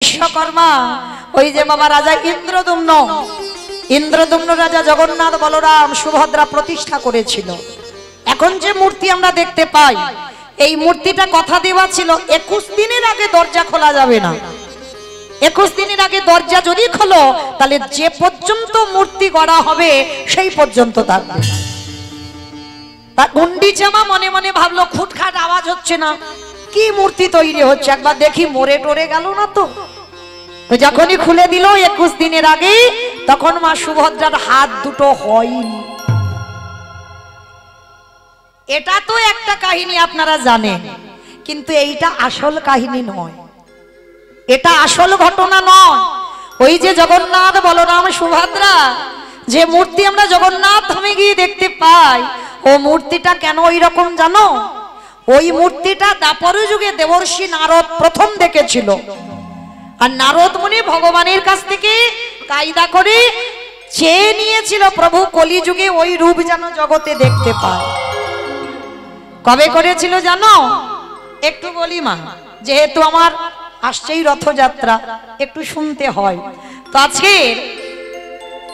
বিশ্বকর্মা ওই যে বাবা রাজা ইন্দ্রদুম্ন রাজা জগন্নাথ বলরাম সুভদ্রা প্রতিষ্ঠা করেছিল। এখন যে মূর্তি আমরা দেখতে পাই, এই মূর্তিটা কথা দেওয়া ছিল 21 দিনের আগে দরজা খোলা যাবে না। 21 দিনের আগে দরজা যদি খোলো তাহলে যে পর্যন্ত মূর্তি গড়া হবে সেই পর্যন্ত থাকবে। গুন্ডিচামা মনে মনে ভাবলো খুটখাট আওয়াজ হচ্ছে না, কি মূর্তি তৈরি হচ্ছে, একবার দেখি মরে টরে গেল না তো। যখনই খুলে দিল 21 দিনের আগে, তখন মা সুভদ্রার হাত দুটো হয়নি। এটা তো একটা কাহিনী আপনারা জানেন, কিন্তু এইটা আসল কাহিনী নয়, এটা আসল ঘটনা নয়। ওই যে জগন্নাথ বলরাম সুভদ্রা যে মূর্তি আমরা জগন্নাথ ধামে গিয়ে দেখতে পাই, ও মূর্তিটা কেন ওই রকম জানো? ওই মূর্তিটা দ্বাপর যুগে দেবর্ষি নারদ প্রথম দেখেছিল, আর নারদ মুনি ভগবানের কাছ থেকে কায়দা করে চেয়ে নিয়েছিল প্রভু কলিযুগে ওই রূপ যেন জগতে দেখতে পায়। কবে করেছিল জানো? একটু বলি মা, যেহেতু আমার আসছেই রথযাত্রা, একটু শুনতে হয়। তো আজকে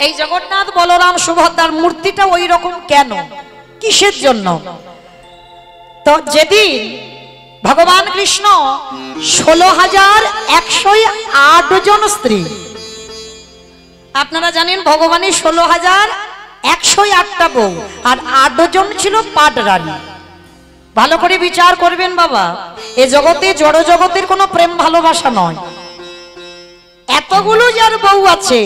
এই জগন্নাথ বলরাম সুভদ্রার মূর্তিটা ওই রকম কেন, কিসের জন্য? তো যেদিন ভগবান কৃষ্ণ 16,108 জন স্ত্রী, আপনারা জানেন ভগবানের 16,108টা বউ, আর 8 জন ছিল পাটরানী। ভালো করে বিচার করবেন বাবা, এ জগতে জড় জগতের কোনো প্রেম ভালোবাসা নয়। এতগুলো যার বউ আছে,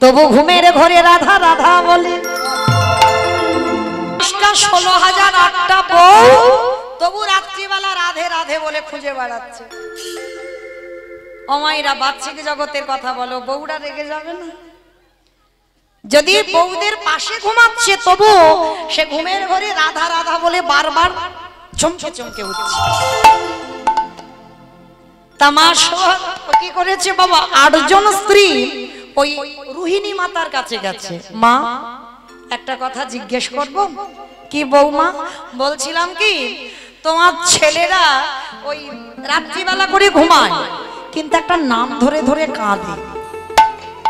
তবু ঘুমের ঘরে রাধা রাধা বলে। 16,008টা বউ, তবু রাত্রিবেলা রাধে রাধে বলে খুঁজে বেড়াচ্ছে। অমাইরা বাচ্চিক জগতের কথা বলো, বউরা রেগে যাবে না? যদি বউদের পাশে ঘুমাচ্ছে, তবু সে ঘুমের ঘরে রাধা রাধা বলে বারবার চমকে চমকে উঠছে। তামাশ কি করেছে বাবা, 8 জন স্ত্রী ওই রোহিণী মাতার কাছে গেছে। মা, একটা কথা জিজ্ঞেস করব? কি বৌমা? বলছিলাম কি, তোমার ছেলেরা ওই রাত্রিবেলা করে ঘুমায়, কিন্তু একটা নাম ধরে ধরে কাঁদে,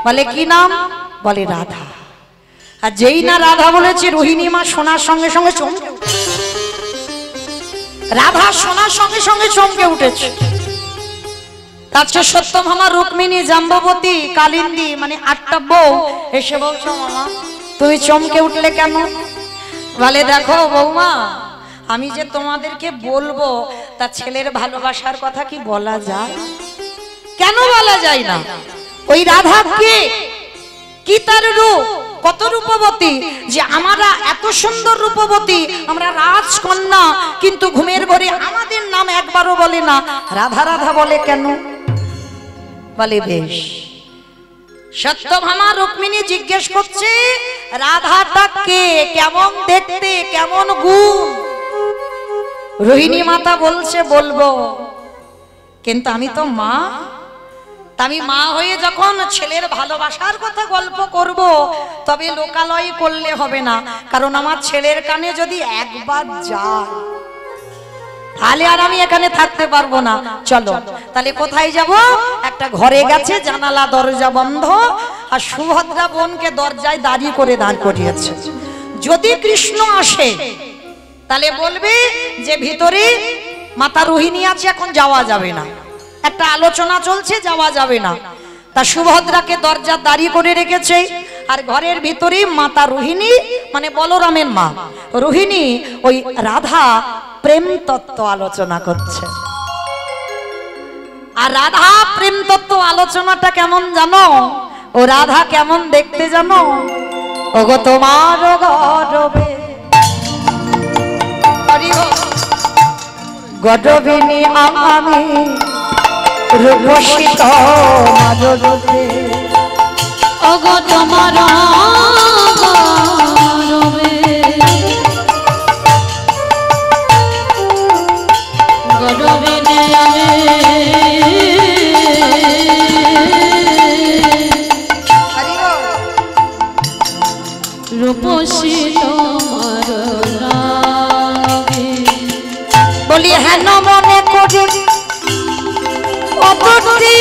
বলে কি নাম? বলে রাধা। আর যেই না রাধা বলেছে, রোহিণী মা শোনার সঙ্গে সঙ্গে চমকে, রাধা শোনার সঙ্গে সঙ্গে চমকে উঠেছে। আজকে সত্যভামা, রুক্মিণী, জাম্ববতী, কালিন্দী, মানে 8টা বউ এসে বলছো মামা তুমি চমকে উঠলে কেন? বলে দেখো বৌমা, আমি যে তোমাদেরকে বলবো তা ছেলের ভালোবাসার কথা কি বলা যায়? কেন বলা যায় না? ওই রাধা কে, কি তার রূপ, কত রূপবতী, যে আমরা এত সুন্দর রূপবতী, আমরা রাজকন্যা, কিন্তু ঘুমের ঘরে আমাদের নাম একবারও বলে না, রাধা রাধা বলে কেন? বলে বেশ। সত্যভামা রুক্মিণী জিজ্ঞেস করছে রাধাটা কে, কেমন দেখতে, কেমন গুণ? রোহিণী মাতা বলছে বলবো, কিন্তু আমি তো মা, আমি মা হয়ে যখন ছেলের ভালোবাসার কথা গল্প করব, তবে লোকালয় করলে হবে না, কারণ আমার ছেলের কানে যদি একবার যায় তাহলে আর আমি এখানে থাকতে পারবো না। চলো তাহলে কোথায় যাব? একটা ঘরে গেছে, জানালা দরজা বন্ধ, আর সুভদ্রা বোনকে দরজায় দাঁড়িয়ে করে দাঁড় করিয়েছে। যদি কৃষ্ণ আসে তাহলে বলবে যে ভিতরে মাতা রোহিণী আছে, এখন যাওয়া যাবে না, একটা আলোচনা চলছে, যাওয়া যাবে না। তা সুভদ্রাকে দরজা দাঁড়িয়ে করে রেখেছে, আর ঘরের ভিতরে মাতা রোহিণী, মানে বলরামের মা রোহিণী, ওই রাধা প্রেম তত্ত্ব আলোচনা করছে। আর রাধা প্রেম তত্ত্ব আলোচনাটা কেমন জানো? ও রাধা কেমন দেখতে জানো? ওগো তোমার গরবে গডবিনী আমি রূপসিত মাধবী, ওগো তোমার গরবে গডবিনী রূপসিত বলি হেন মনে করি অতটি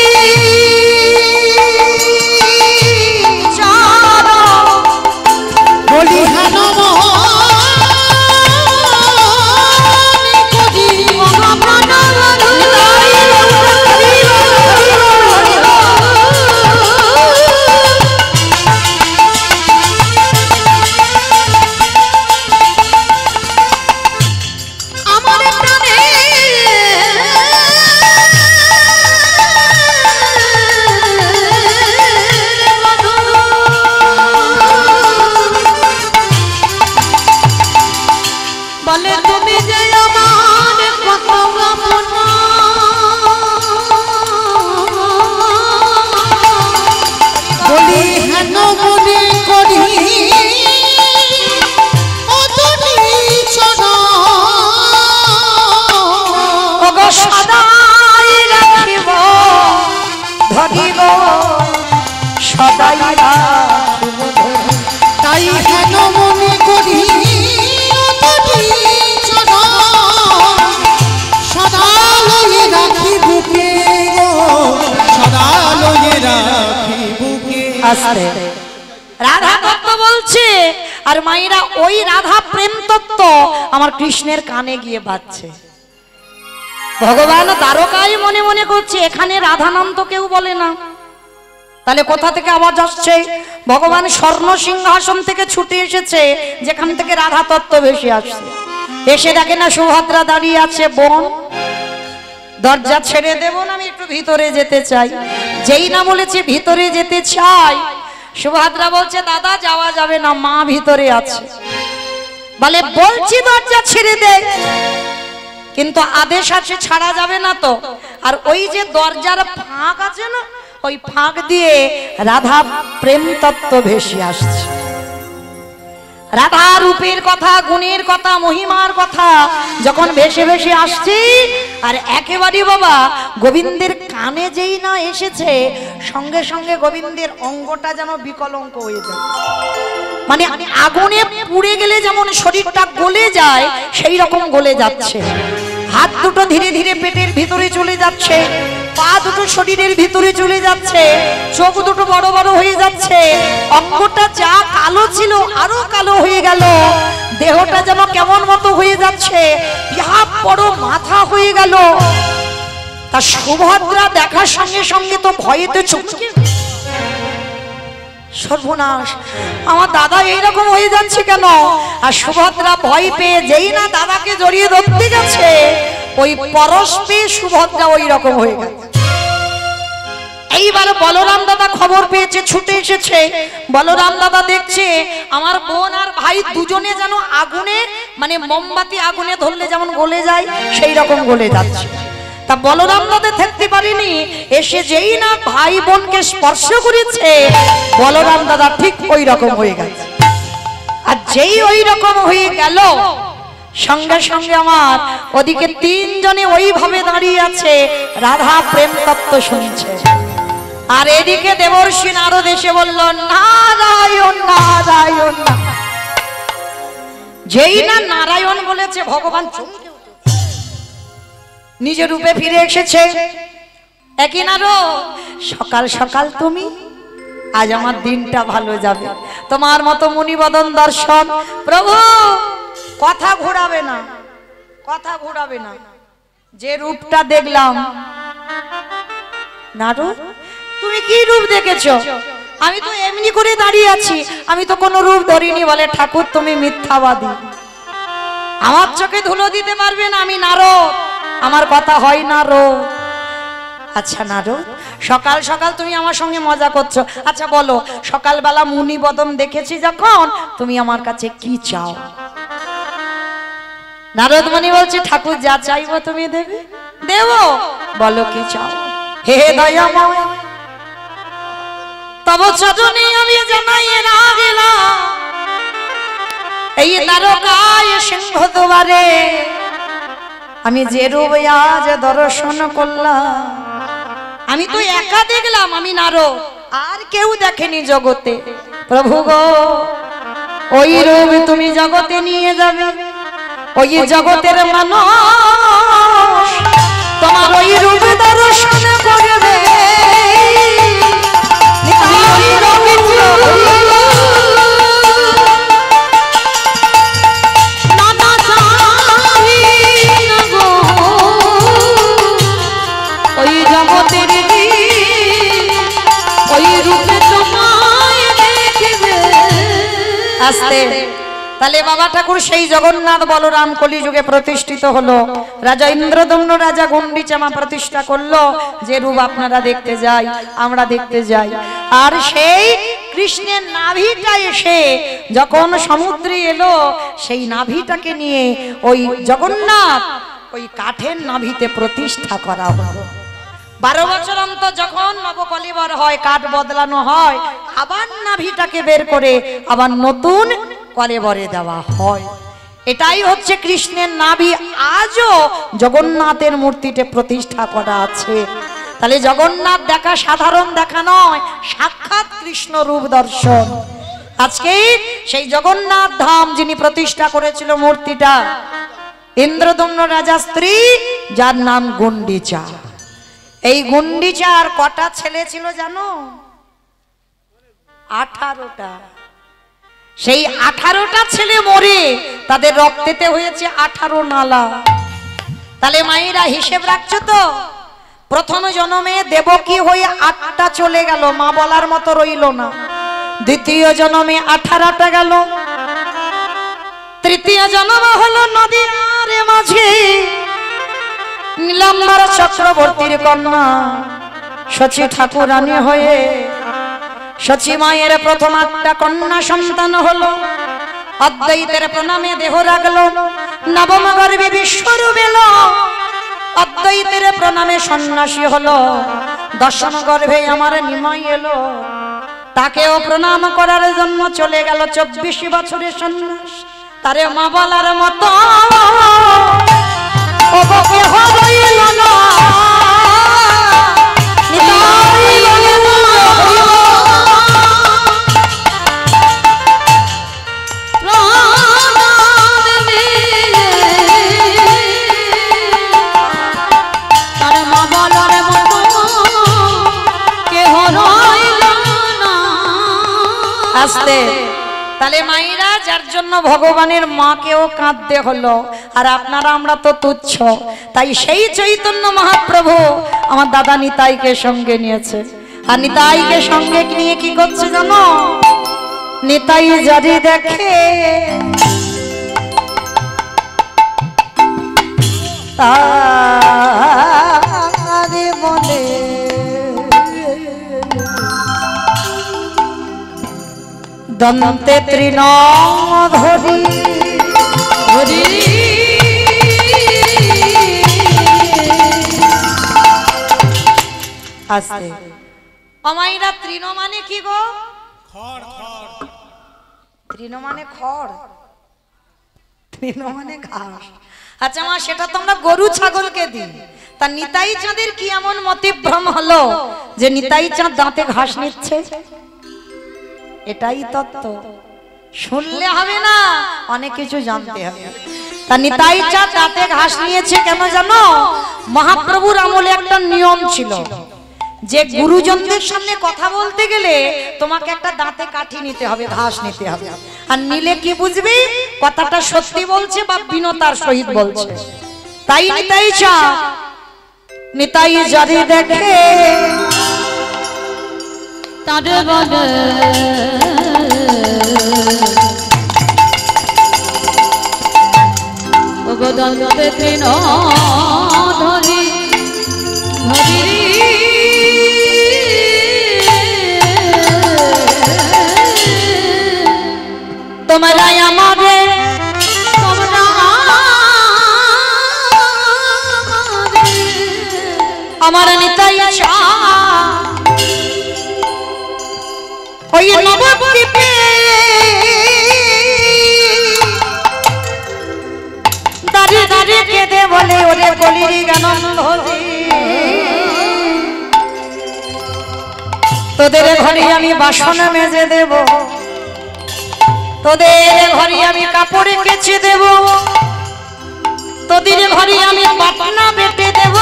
সদাই রাখিব ধরিব সদাই রাখিব তাই হেন মনে করি সদা লয়ে রাখি বুকে সদা লয়ে রাখি বুকে। আস্তে রাধা তত্ত্ব বলছে আর মায়েরা ওই রাধা প্রেম তত্ত্ব আমার কৃষ্ণের কানে গিয়ে বাজছে। ভগবান দ্বারকায় মনে মনে করছে এখানে রাধা নাম তো কেউ বলে না, তাহলে কোথা থেকে আওয়াজ আসছে? ভগবান স্বর্ণ সিংহাসন থেকে ছুটে এসেছে যেখান থেকে রাধা তত্ত্ব ভেসে আসছে। এসে দেখে না সুভদ্রা দাঁড়িয়ে আছে, বোন দরজা ছেড়ে দেব না, আমি একটু ভিতরে যেতে চাই। যেই না বলেছে ভিতরে যেতে চাই, সুভদ্রা বলছে দাদা যাওয়া যাবে না, মা ভিতরে আছে। বলে বলছি দরজা ছেড়ে দে, কিন্তু আদেশ আছে ছাড়া যাবে না তো। আর ওই যে দরজার ফাঁক আছে না, ওই ফাঁক দিয়ে রাধা প্রেম তত্ত্ব ভেসে আসছে। রাধা রূপের কথা, গুণের কথা, মহিমার কথা যখন ভেসে ভেসে আসছে, আর একেবারে বাবা গোবিন্দের কানে যেই না এসেছে, সঙ্গে সঙ্গে গোবিন্দের অঙ্গটা যেন বিকলঙ্ক হয়ে যায়। মানে আগুনে পুড়ে গেলে যেমন শরীরটা গলে যায়, সেই রকম গলে যাচ্ছে। হাত দুটো ধীরে ধীরে পেটের ভিতরে চলে যাচ্ছে, পা দুটো শরীরের ভিতরে চলে যাচ্ছে, চোখ দুটো বড় বড় হয়ে যাচ্ছে, অঙ্গটা যা কালো ছিল আরো কালো হয়ে গেল, দেহটা যেন কেমন মতো হয়ে যাচ্ছে, ইহা বড় মাথা হয়ে গেল। তা সুভদ্রা দেখার সঙ্গে সঙ্গে তো ভয়েতে চমকে, সর্বনাশ আমার দাদা এইরকম হয়ে যাচ্ছে কেন? আর সুভদ্রা ভয় পেয়ে যেই না দাদাকে জড়িয়ে ধরতে গেছে, ওই পরশ পেয়ে সুভদ্রা ওই রকম হয়ে গেছে। এইবার বলরাম দাদা খবর পেয়েছে, ছুটে এসেছে। বলরাম দাদা দেখছে আমার বোন আর ভাই দুজনে যেন আগুনে, মানে মোমবাতি আগুনে ধরলে যেমন গলে যায়, সেই রকম গলে যাচ্ছে। তা বলরাম দাদা থাকতে পারেনি, এসে যেই না ভাই বোনকে স্পর্শ করেছে, বলরাম দাদা ঠিক ওই রকম হয়ে গেছে। আর যেই ওই রকম হয়ে গেল, সঙ্গে সঙ্গে আমার ওদিকে তিনজনে ওইভাবে দাঁড়িয়ে আছে, রাধা প্রেম তত্ত্ব শুনছে। আর এদিকে দেবর্ষি নারদ এসে বলল নারায়ণ নারায়ণ। যেই না নারায়ণ বলেছে, ভগবান চমকে নিজের রূপে ফিরে এসেছে। একই নারদ, সকাল সকাল তুমি, আজ আমার দিনটা ভালো যাবে, তোমার মতো মুনিবদন দর্শন। প্রভু কথা ঘোরাবে না, কথা ঘোরাবে না, যে রূপটা দেখলাম। নারদ তুমি কি রূপ দেখেছো? আমি তো এমনি করে দাঁড়িয়ে আছি, আমি তো কোনো রূপ ধরিনি। বলে ঠাকুর তুমি মিথ্যাবাদী, আমার চোখে ধুলো দিতে পারবে না, আমি নারদ, আমার কথা হয় নারদ। আচ্ছা নারদ, সকাল সকাল তুমি আমার সঙ্গে মজা করছো, আচ্ছা বলো সকালবেলা মুনি বদন দেখেছি যখন, তুমি আমার কাছে কি চাও? নারদ মুনি বলছে ঠাকুর যা চাইবো তুমি দেবে, দেব। বলো কি চাও? হে দয়াময় তব চরণে আমি জানাই রাগলাম, এই দ্বারকায় সিংহ দুয়ারে আমি যে রূপ আজ দর্শন করলাম, আমি তো একা দেখলাম, আমি নারদ, আর কেউ দেখেনি জগতে। প্রভু গো ওই রূপ তুমি জগতে নিয়ে যাবে, ওই জগতের মানুষ তোমার ওই রূপ দর্শন করবে। আস্তে তাহলে বাবা ঠাকুর সেই জগন্নাথ বলরাম কলিযুগে প্রতিষ্ঠিত হলো। রাজা ইন্দ্রদম্ন রাজা গুন্ডিচামা প্রতিষ্ঠা করলো, যে রূপ আপনারা দেখতে যাই, আমরা দেখতে যাই। আর সেই কৃষ্ণের নাভিটা এসে যখন সমুদ্রে এলো, সেই নাভিটাকে নিয়ে ওই জগন্নাথ ওই কাঠের নাভিতে প্রতিষ্ঠা করা হলো। 12 বছর অন্তর যখন নবকলেবর হয়, কাঠ বদলানো হয়, আবার নাভিটাকে বের করে আবার নতুন কলেবরে দেওয়া হয়। এটাই হচ্ছে কৃষ্ণের নাভি। আজও জগন্নাথের মূর্তিতে প্রতিষ্ঠা করা আছে। তাহলে জগন্নাথ দেখা সাধারণ দেখা নয়, সাক্ষাৎ কৃষ্ণ রূপ দর্শন। আজকে সেই জগন্নাথ ধাম যিনি প্রতিষ্ঠা করেছিল মূর্তিটা, ইন্দ্রদম্ন রাজা স্ত্রী, যার নাম গুন্ডিচা। এই গুন্ডিচার কটা ছেলে ছিল জানো? 18টা। সেই 18টা ছেলে মরে তাদের রক্তেতে হয়েছে 18 নালা। তাহলে মায়েরা হিসেব রাখছো তো? প্রথম জন্মে দেবকী হয়ে 8টা চলে গেল, মা বলার মতো রইল না। দ্বিতীয় জন্মে 18টা গেল। তৃতীয় জন্ম হলো নদীর মাঝে নীলাম্বর চক্রবর্তীর কন্যা শচী ঠাকুরানী হয়ে শচী মায়ের প্রথম 8টা কন্যা সন্তান হলো। অদ্বৈতের প্রণামে দেহ রাখলো। নবম গর্ভে বিশ্বরূপ এলো। অদ্বৈতের প্রণামে সন্ন্যাসী হলো। দশম গর্ভে আমার নিমাই এলো। তাকেও প্রণাম করার জন্য চলে গেল 24 বছরের সন্ন্যাস। তারে মা বলার মতো আসতে। তাহলে মায়েরা, যার জন্য ভগবানের মাকেও কাঁদতে হলো। আর আপনারা আমরা তো তুচ্ছ। তাই সেই চৈতন্য মহাপ্রভু আমার দাদা নিতাইকে সঙ্গে নিয়েছে। আর নিতাইকে সঙ্গে নিয়ে কি করছে জানো? নিতাই যদি দেখে তারে বলে দন্তে তৃণ ধরি ধরি আস্তে। অমাইরা তৃণ মানে কি গো? তৃণ মানে খড়, তৃণ মানে ঘাস। আচ্ছা মা, সেটা তো আমরা গরু ছাগলকে দিই। তা নিতাই চাঁদের কি এমন মতিভ্রম হলো যে নিতাই চাঁদ দাঁতে ঘাস নিচ্ছে? এটাই তত্ত্ব। শুনলে হবে না, অনেক কিছু জানতে হবে। তা নিতাই চাঁদ দাঁতে ঘাস নিয়েছে কেন জানো? মহাপ্রভুর আমলে একটা নিয়ম ছিল যে গুরুজনদের সামনে কথা বলতে গেলে তোমাকে একটা দাঁতে কাঠি নিতে হবে, ঘাস নিতে হবে। আর নিলে কি বুঝবি কথাটা সত্যি বলছে বা বিনতার সহিত বলছে। তাই নিতাই চাঁদ নিতাই যদি দেখে তারে বলে ওগো দন্তে তৃণ ধরি ধরি তোমরা আমারে আমার নিতাই চাঁদ ওই নবদ্বীপে দাঁড়িয়ে দাঁড়িয়ে কেঁদে বলে ওরে বলিরি জ্ঞানন্ধরি তোদের ঘরে আমি বাসন মেজে দেব, তোদের ঘরে আমি কাপড় কেচে দেব, তোদের ঘরে আমি পাটনা বেটে দেব,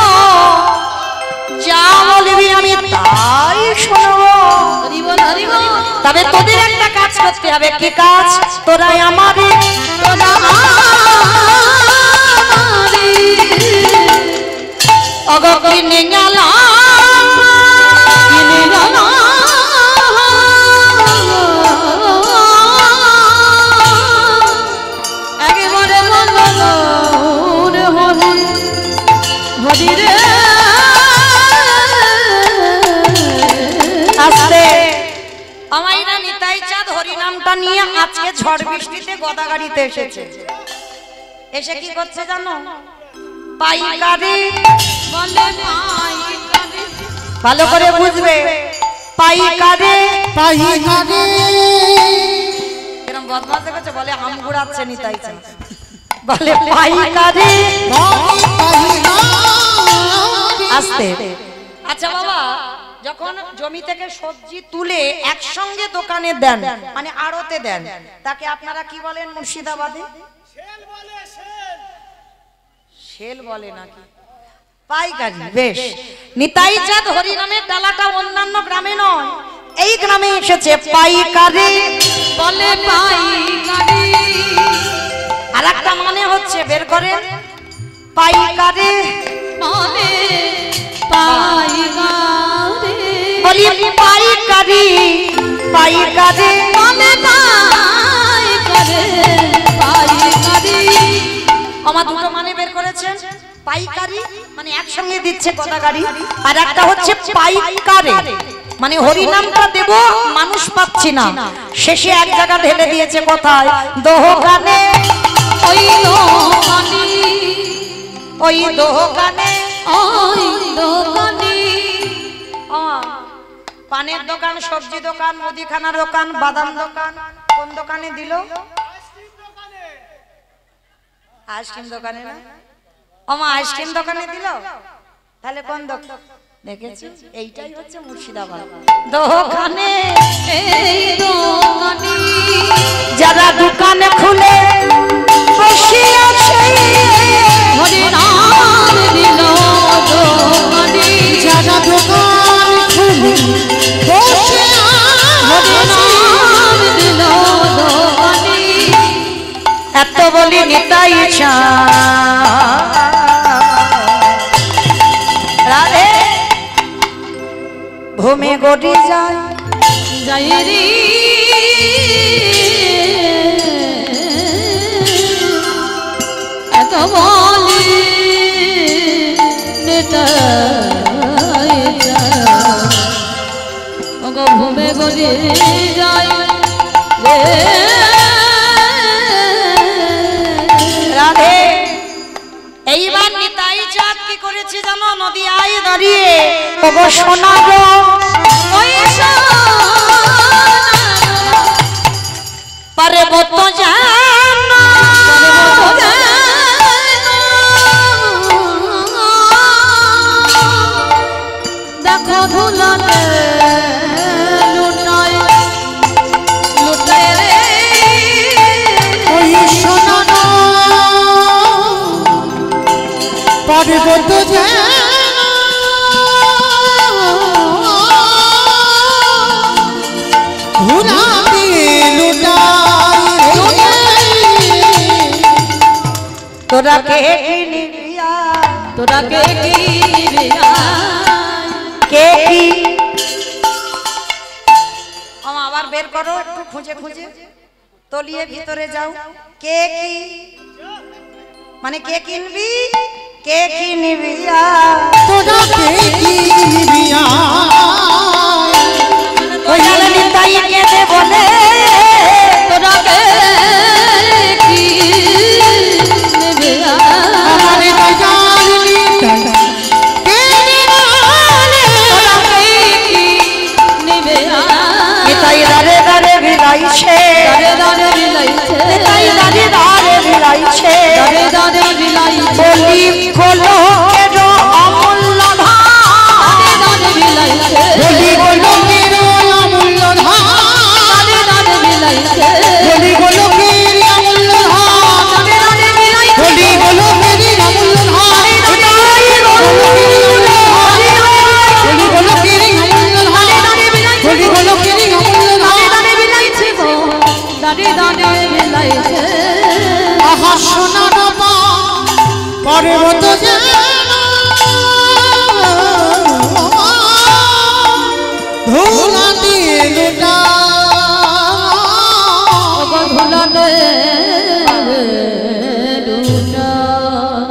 যা বলবি আমি তাই শুনবো। তবে তোদের একটা কাজ করতে হবে। কি কাজ? তোরা আমারে অগিনে গেলা একেবারে হরি রে আসতে। আমাইরা নিতাই চাঁদ হরিনামটা নিয়ে আজকে ঝড় বৃষ্টিতে গদাগাড়িতে এসেছে। এসে কি করছে জানো? পাইকারি বলে পাইকারি, ভালো করে বুঝবে, পাইকারি পাইকারি এরকম বদমাশ দেখেছে বলে হাম ঘুরাচ্ছে নিতাই চাঁদ। বলে পাইকারি আস্তে। আচ্ছা বাবা, যখন জমি থেকে সবজি তুলে একসঙ্গে দোকানে দেন মানে আড়তে দেন, তাকে আপনারা কি বলেন মুর্শিদাবাদে? সেল বলে নাকি? পাইকারি। বেশ, নিতাই চাঁদ হরি নামের ডালাটা অন্যান্য গ্রামে নয়, এই গ্রামে এসেছে পাইকারি বলে পাইকারি। আর একটা মানে হচ্ছে, বের করেন, পাইকারি মানে পাইকারি। বলি পাইকারি পাইকারি মানে পাইকারি পাইকারি। আমার দুটো মানে বের করেছেন। পাইকারি মানে একসঙ্গে দিচ্ছে কটা গাড়ি, আর একটা হচ্ছে পাইকারে মানে হরিনামটা দেব মানুষ পাচ্ছি না, শেষে এক জায়গা ঢেলে দিয়েছে কোথায়? দোকানে। ওই দোকানি ওই দোকানে ওই দোকানি। পানের দোকান, সবজি দোকান, মুদিখানার দোকান, বাদাম দোকান, কোন দোকানে দিল? আইসক্রিম দোকানে না? ওমা আইসক্রিম দোকানে দিল, তাহলে কোন দোকান? দেখেছি, এইটাই হচ্ছে মুর্শিদাবাদ। দোকানে এই দোকানি যারা দোকানে খুলে বসে আছে, হরি নাম দিল দোকানি। যারা দোকান খুলে বসে হরি নাম দিল দোকানি। এত বলি নিতাই চাঁদ রাধে ভূমি গড়ি যায় যাই রে এত বলি নিতাই চাঁদ। ওগো ভূমে গড়ি যাই রে রাধে। এইবার নিতাই চাঁদ কি করেছে জানো? নদী আয় দাঁড়িয়ে ওগো সোনা গো, ওই পার্বত্য জানো দেখো ধুলাতে লুটাই লুটাই রে ওই সোনানো পার্বত্য যেন ধুলা দিয়ে লুটাই রে। তোরা কে নিবি আয়, তোরা কে কি কে কি? আবার বের করো একটু খুঁজে খুঁজে, তলিয়ে ভিতরে যাও। কে কি মানে কে কিনবি, কে কি নিবি আয়? তোরা কে কি নিবি ওই জানে নিতাই কেঁদে বলে, তোরা কে কি নেবে আমারে বাজার নিতাই কে নিবালে। তোরা কে কি নেবে নিতাই দারে দারে বিলাইছে, দারে দারে বিলাইছে নিতাই দারে দারে বিলাইছে, দারে দারে বিলাইছে বলি গোলো কেন অমূল্য দারে দারে বিলাইছে বলি গোলকের অমূল্য ধন, দারে দারে বিলাইছে বলি গোলকের অমূল্য ধন, দারে দারে বিলাইছে বলি গোলকের অমূল্য ধন, বলি গোলকের অমূল্য ধন, বলি গোলকের অমূল্য ধন। দারে বিলাইছে গো দারে দারে বিলাইছে আহা সোনার পা পর্বত যেন ধুলা দিয়ে লুটা। ধুলাতে লুটা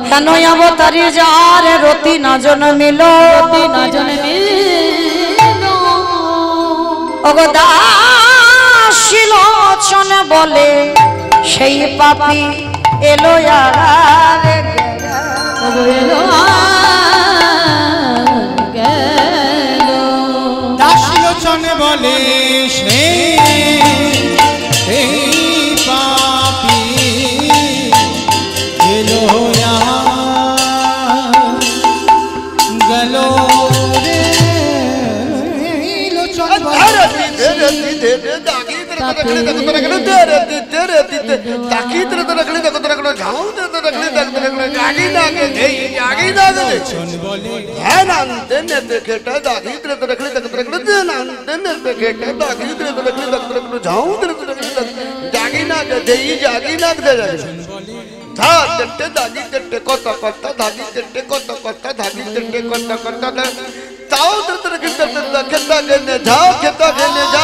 কেন অবতারি যার রতি না জন্মিল, না জন্মিল ওগো দাসিলোচন বলে সেই পাপী এলো আর এলো গেল দাসলোচন বলে সেই পাপী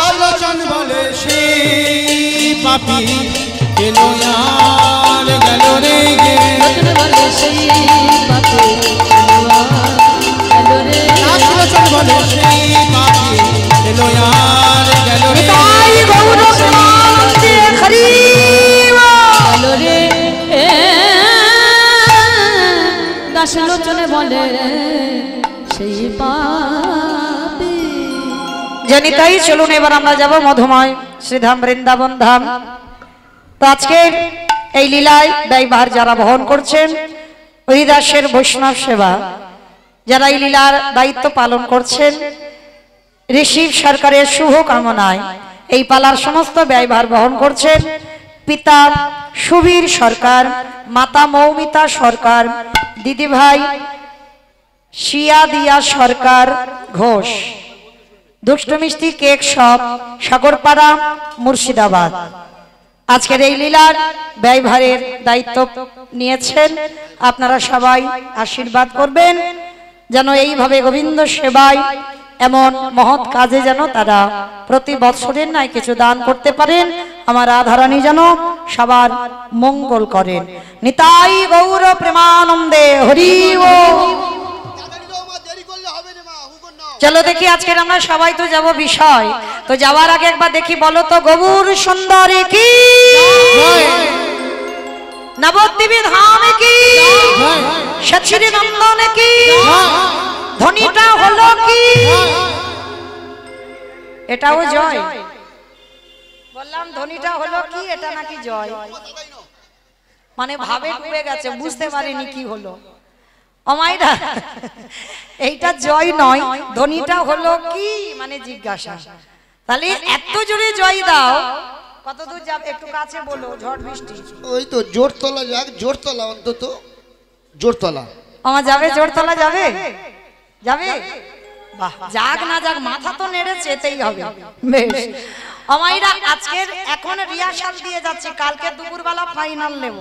আলোচন বলে সেই পাপি এলো আর গেল রে বলে সেই বাপে গেল রে আলোচন বলে সেই পাপি এলো আর গেল রে তাই গৌর প্রেমানন্দে হরি গেল রে দাস লোচনে বলে সেই পাপে জানি তাই চলুন এবার আমরা যাব মধুময় শ্রীধাম বৃন্দাবন ধাম। তো আজকের এই লীলায় দায়ভার যারা বহন করছেন হরিদাসের বৈষ্ণব সেবা, যারা এই লীলার দায়িত্ব পালন করছেন, ঋষিব সরকারের শুভ কামনায় এই পালার সমস্ত ব্যয়ভার বহন করছেন পিতা সুবীর সরকার, মাতা মৌমিতা সরকার, দিদিভাই শিয়াদিয়া সরকার ঘোষ, দুষ্টু মিষ্টি কেক শপ, সাগরপাড়া, মুর্শিদাবাদ। আজকের এই লীলার ব্যয়ভারের দায়িত্ব নিয়েছেন। আপনারা সবাই আশীর্বাদ করবেন যেন এইভাবে গোবিন্দ সেবায় এমন মহৎ কাজে যেন তারা প্রতি বছরের নাই কিছু দান করতে পারেন। আমার রাধারানী যেন সবার মঙ্গল করেন। নিতাই গৌর প্রেমানন্দে হরি বল। চলো দেখি আজকের আমরা সবাই তো যাব বিষয়, তো যাওয়ার আগে একবার দেখি বলো তো গৌর সুন্দরী কি, নবদ্বীপে ধাম কি, সচিরি নন্দন কি, ধ্বনিটা হলো কি, এটাও জয়। বললাম ধ্বনিটা হলো কি, এটা নাকি জয়, মানে ভাবে ডুবে গেছে, বুঝতে পারিনি কি হলো। অমাইরা এইটা জয় নয়, ধ্বনিটা হলো কি মানে জিজ্ঞাসা। তাহলে এত জোরে জয় দাও, কত দূর যাবে একটু কাছে বলো, ঝড় বৃষ্টি। ওই তো জোরতলা যাক, জোরতলা অন্তত জোরতলা। আমার যাবে জোরতলা, যাবে যাবে, বাহ, যাক না যাক মাথা তো নেড়েছে, এতেই হবে। বেশ অমাইরা আজকের এখন রিহার্সাল দিয়ে যাচ্ছে, কালকে দুপুরবেলা ফাইনাল নেব।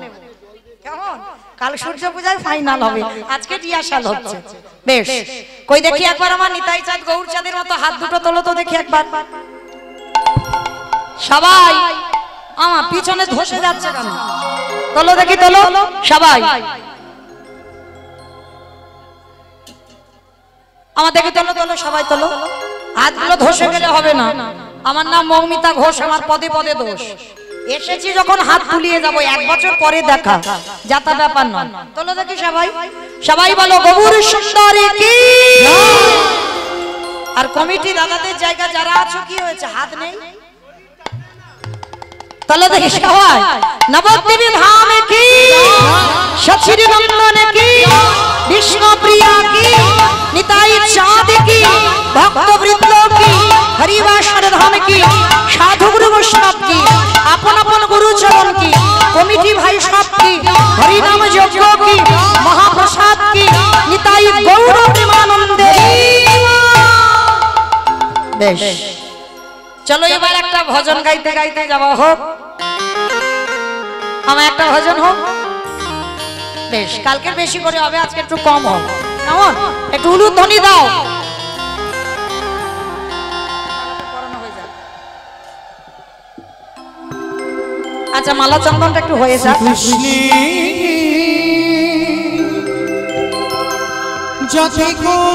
কেমন? কাল সূর্য পূজায় ফাইনাল হবে, আজকে রিহার্সাল হচ্ছে। বেশ কই দেখি একবার আমার নিতাই চাঁদ গৌর চাঁদের মতো হাত দুটো তোলো তো দেখি একবার সবাই। আমার পিছনে ধসে যাচ্ছে কেন? তোলো দেখি, তোলো সবাই। আমার দেখি তোলো, তোলো সবাই তোলো। হাতগুলো ধসে গেলে হবে না। আমার নাম মৌমিতা ঘোষ, আমার পদে পদে দোষ। এসেছি যখন হাত তুলিয়ে যাবো, এক বছর পরে দেখা, যাতা ব্যাপার নয়। তোলো দেখি সবাই, সবাই বলো গৌর সুন্দরী কি। আর কমিটি দাদাদের জায়গা যারা আছো কি হয়েছে, হাত নেই? তোলো দেখি সবাই। নবদ্বীপে ধাম কি, সচিরি নন্দন কি, বিষ্ণু প্রিয়া কি, নিতাই চাঁদ কি, ভক্ত বৃন্দ কি, হরিবাসর ধাম কি, সাধু গুরু বৈষ্ণব কি, আপন আপন গুরু চরণ কি, কমিটি ভাই সব কি, হরিনাম যজ্ঞ কি, মহাপ্রসাদ কি, নিতাই গৌর প্রেমানন্দে। বেশ চলো এবার একটা ভজন গাইতে গাইতে যাওয়া হোক। আমার একটা ভজন হোক। বেশ কালকে বেশি করে হবে, আজকে একটু কম হোক। কেমন? একটু উলুধ্বনি দাও। আচ্ছা মালা চন্দনটা একটু হয়ে যাক। যথে খেলা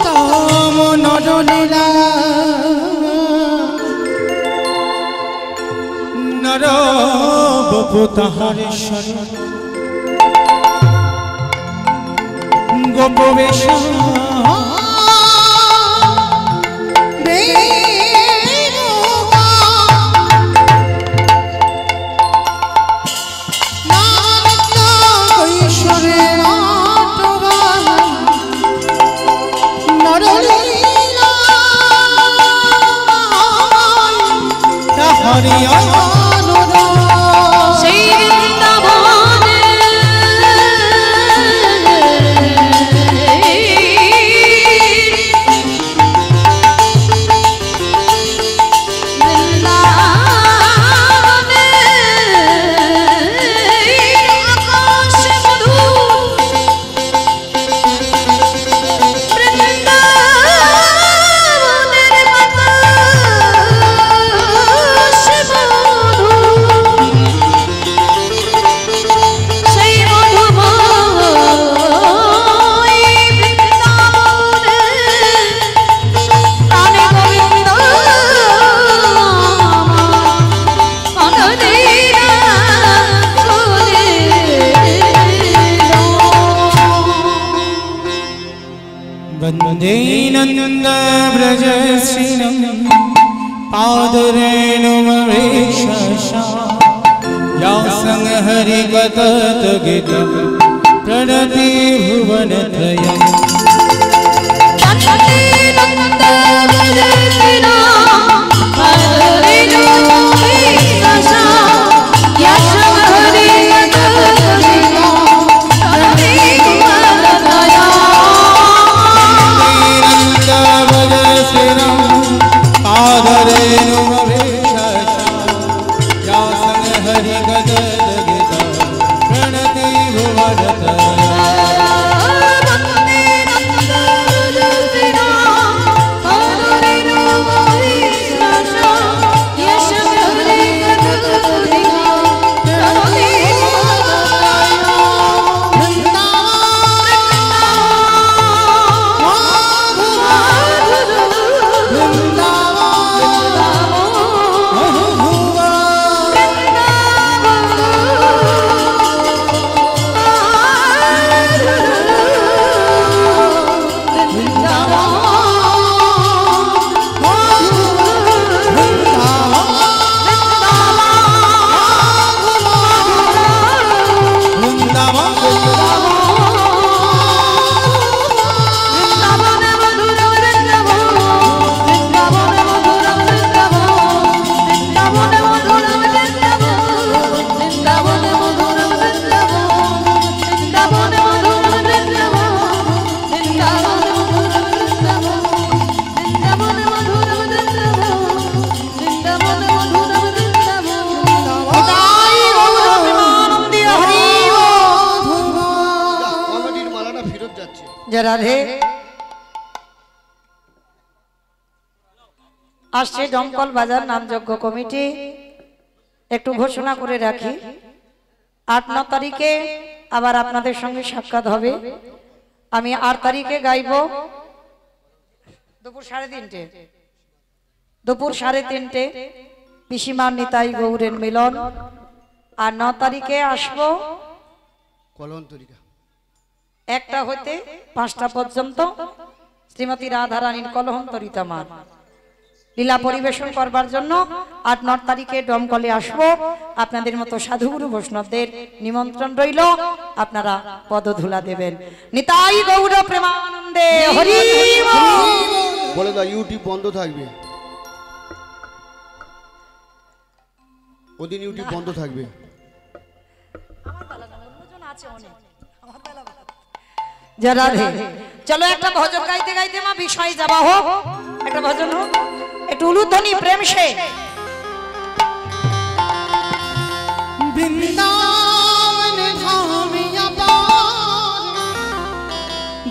সর্বোত্তম নরলীলা নরবপু তাহার শরণ গোপবেশ हरि अनुराग সেই বৃন্দাবনে वन्दे नन्द व्रज श्रीनं पादरेणुमवेशसा यासं हरिकथत गीतं प्रणति भुवनत्रयम् রাধে আসছে ডমকল বাজার নামযজ্ঞ কমিটি একটু ঘোষণা করে রাখি ৮-৯ তারিখে আবার আপনাদের সঙ্গে সাক্ষাৎ হবে আমি ৮ তারিখে গাইব দুপুর 3:30 পিসিমার নিতাই গৌরের মিলন আর ৯ তারিখে আসবো কলন্তরিকা 1টা হইতে 5টা পর্যন্ত শ্রীমতী রাধারানীর কলহন্তরিতা মা লীলা পরিবেশন করবার জন্য ৮-৯ তারিখে ডমকলে আসবো আপনাদের মতো সাধুগুরু বৈষ্ণবদের নিমন্ত্রণ রইল আপনারা পদধূলা দেবেন নিতাই গৌর প্রেমানন্দে হরি বলে দাও ইউটিউব বন্ধ থাকবে ওদিন ইউটিউব বন্ধ থাকবে রাধে চলো একটা ভজন গাইতে গাইতে মা বিষয় যাবা হোক একটা ভজন হোক একটু উলুধ্বনি প্রেম সে বৃন্দাবন ধামিয়া পার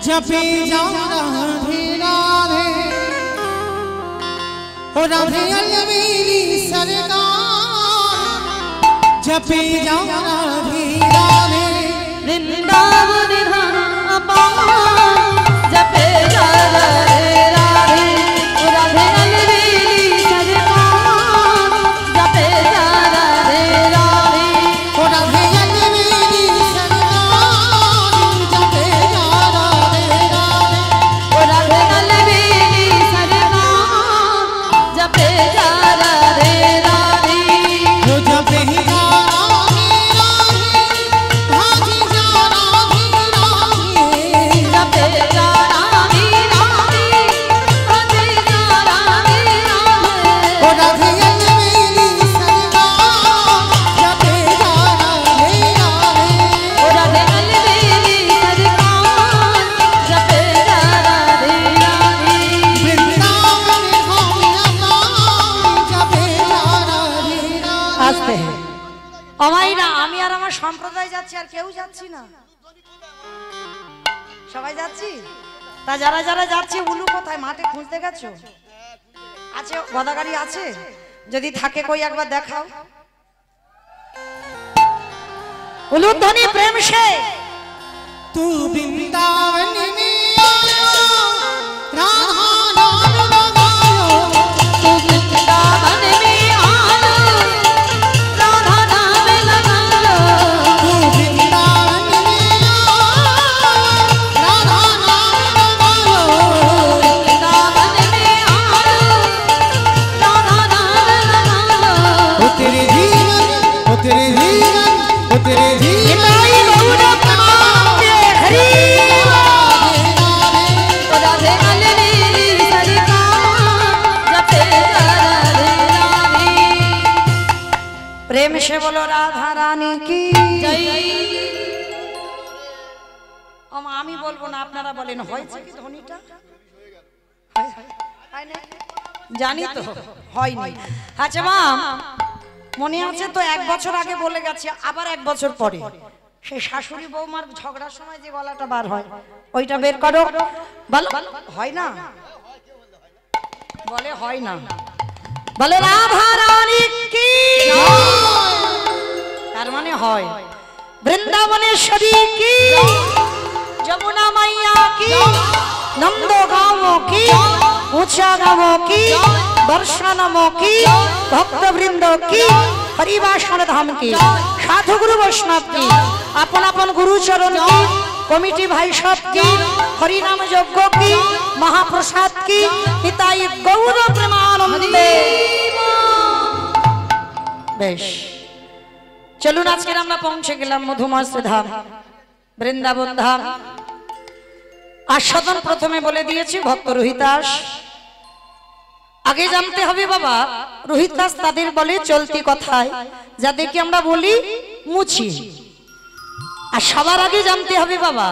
जपे जाओ राधे राधे ओ राधे अलवेली सरकार जपे जाओ राधे राधे वृंदावन धाम पार जपे जा राधे राधे ओ राधे अलवेली सरकार जपे जा राधे राधे ओ राधे अलवेली सरकार जपे जा राधे राधे ओ राधे अलवेली सरकार जपे जा राधे राधे ओ जपे जा राधे राधे भागी जा राधे राधे जपे जा राधे राधे অমাইরা আমি আর আমার সম্প্রদায় যাচ্ছি, আর কেউ যাচ্ছি না, সবাই যাচ্ছি। তা যারা যারা যাচ্ছে উলু কোথায়? মাঠে খুঁজতে গেছো? আছে গদাগাড়ি আছে? যদি থাকে কই একবার দেখাও। উলুধ্বনি প্রেম সে तू वृंदावन में आयो राधा नाम लगायो तू वृंदावन में आयो राधा नाम लगायो तू वृंदावन में आयो राधा नाम लगायो वृंदावन में आयो राधा नाम लगायो ओ तेरे जीवन ओ तेरे जीवन ओ तेरे जीवन राधे राधे सरकार जपे राधे राधे प्रेम से बोलो राधा रानी की जय। আমি বলবো না, আপনারা বলেন হয়েছে কি ধ্বনিটা? জানি তো হয়নি। আচ্ছা মা, মনে আছে তো 1 বছর আগে বলে গেছে, আবার 1 বছর পরে সেই শাশুড়ি বৌমার ঝগড়ার সময় যে গলাটা বার হয় ওইটা বের করো। বলো হয় না? বলে হয় না। বলে রাধা রানী কি, তার মানে হয়। বৃন্দাবনেশ্বরী কি, যমুনা মাইয়া কি, नंद गाँवों की, ऊंचा गाँवों की, वर्षानमों की, भक्त वृंदों की, परिवासन धाम की, साधु गुरु वैष्णव की, अपन अपन गुरु चरण की, कमिटी भाई सब की, हरि नाम यज्ञ की, महाप्रसाद की, पिताई गौर प्रेमानंदे। बेश चलुन आज के আমরা পৌঁছে গেলাম মধুময় ধাম, বৃন্দাবন ধাম। আস্বাদন প্রথমে বলে দিয়েছি ভক্ত রোহিতাস। আগে জানতে হবে বাবা, রোহিতাস তাদের বলে চলতি কথায় যাদেরকে আমরা বলি মুচি। আর সবার আগে জানতে হবে বাবা,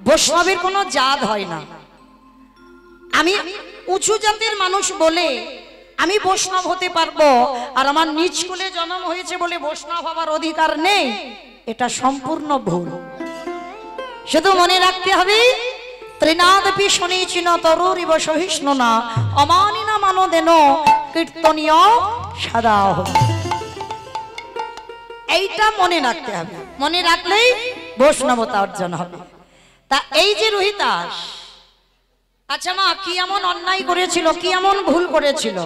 বৈষ্ণবের কোনো জাত হয় না। আমি উঁচু জাতের মানুষ বলে আমি বৈষ্ণব হতে পারবো, আর আমার নিজ কুলে জন্ম হয়েছে বলে বৈষ্ণব হবার অধিকার নেই, এটা সম্পূর্ণ ভুল। শুধু মনে রাখতে হবে ত্রিনাদপি শনিচিন তরুরিব সহিষ্ণু না অমানিনা মানদেন কীর্তনীয় সদা। এইটা মনে রাখতে হবে, মনে রাখলেই বৈষ্ণবতা অর্জন হবে। তা এই যে রোহিতাস, আচ্ছা মা কি এমন অন্যায় করেছিল, কি এমন ভুল করেছিল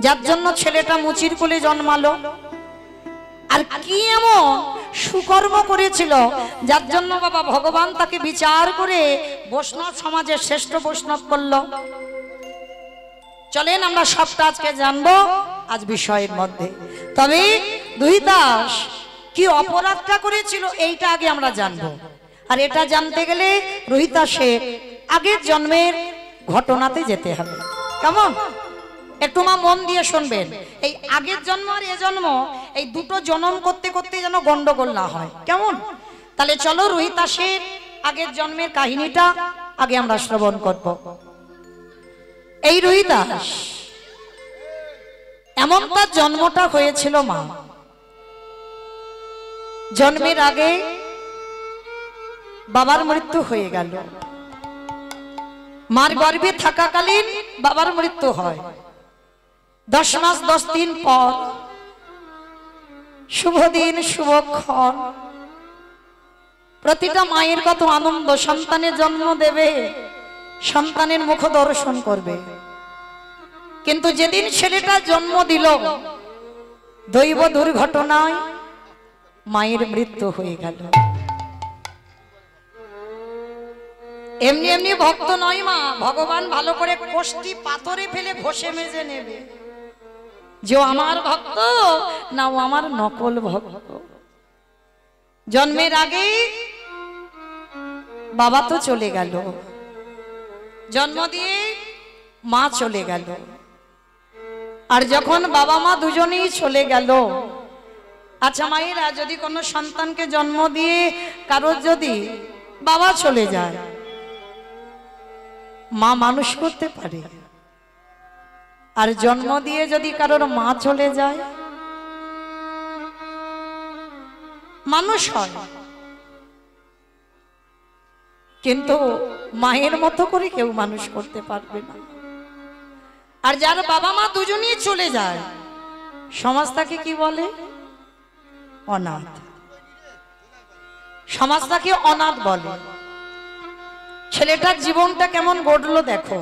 যার জন্য ছেলেটা মুচির কোলে জন্মালো? আর কি এমন সুকর্ম করেছিল যার জন্য বাবা ভগবান তাকে বিচার করে বৈষ্ণব সমাজের শ্রেষ্ঠ বৈষ্ণব করলো? চলেন আমরা সবটা আজকে জানবো আজ বিষয়ের মধ্যে। তবে রোহিতাস কি অপরাধটা করেছিল এইটা আগে আমরা জানবো। আর এটা জানতে গেলে রোহিতাসের আগের জন্মের ঘটনাতে যেতে হবে। কেমন? একটু মা মন দিয়ে শুনবেন। এই আগের জন্ম আর এ জন্ম, এই দুটো জন্ম করতে করতে যেন গন্ডগোল না হয়। কেমন? তাহলে চলো রোহিতাসের আগের জন্মের কাহিনীটা আগে আমরা শ্রবণ করব। এই রোহিতাস এমন তার জন্মটা হয়েছিল মা, জন্মের আগে বাবার মৃত্যু হয়ে গেল। মার গর্ভে থাকাকালীন বাবার মৃত্যু হয়। 10 মাস 10 দিন পর শুভ দিন শুভক্ষণ, প্রতিটা মায়ের কত আনন্দ, সন্তানের জন্ম দেবে, সন্তানের মুখ দর্শন করবে। কিন্তু যেদিন ছেলেটা জন্ম দিল দৈব দুর্ঘটনায় মায়ের মৃত্যু হয়ে গেল। এমনি এমনি ভক্ত নয় মা, ভগবান ভালো করে কোষ্ঠী পাথরে ফেলে ঘষে মেজে নেবে যে আমার ভক্ত না ও আমার নকল ভক্ত। জন্মের আগে বাবা তো চলে গেল, জন্ম দিয়ে মা চলে গেল। আর যখন বাবা মা দুজনেই চলে গেল, আচ্ছা মায়েরা যদি কোনো সন্তানকে জন্ম দিয়ে কারোর যদি বাবা চলে যায়, মা মানুষ করতে পারে? আর জন্ম দিয়ে যদি কারোর মা চলে যায়, মানুষ হয়, কিন্তু মায়ের মতো করে কেউ মানুষ করতে পারবে না। আর যার বাবা মা দুজনেই চলে যায়, সমাজ তাকে কি বলে? অনাথ। সমাজ তাকে অনাথ বলে। ছেলেটার জীবনটা কেমন গড়লো দেখো।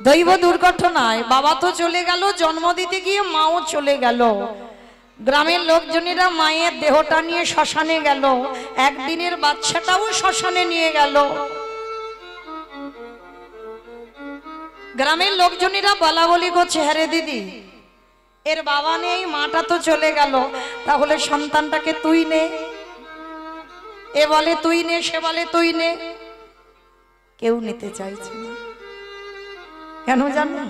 দৈব দুর্ঘটনায় বাবা তো চলে গেল, জন্ম দিতে গিয়ে মাও চলে গেল। গ্রামের লোকজনেরা মায়ের দেহটা নিয়ে শ্মশানে গেল, একদিনের বাচ্চাটাও শ্মশানে নিয়ে গেল। গ্রামের লোকজনেরা বলা বলি করছে, হ্যাঁ রে দিদি, এর বাবা নেই, মাটা তো চলে গেল, তাহলে সন্তানটাকে তুই নে। এ বলে তুই নে, সে বলে তুই নে। কেউ নিতে চাইছে না। কেন জানো?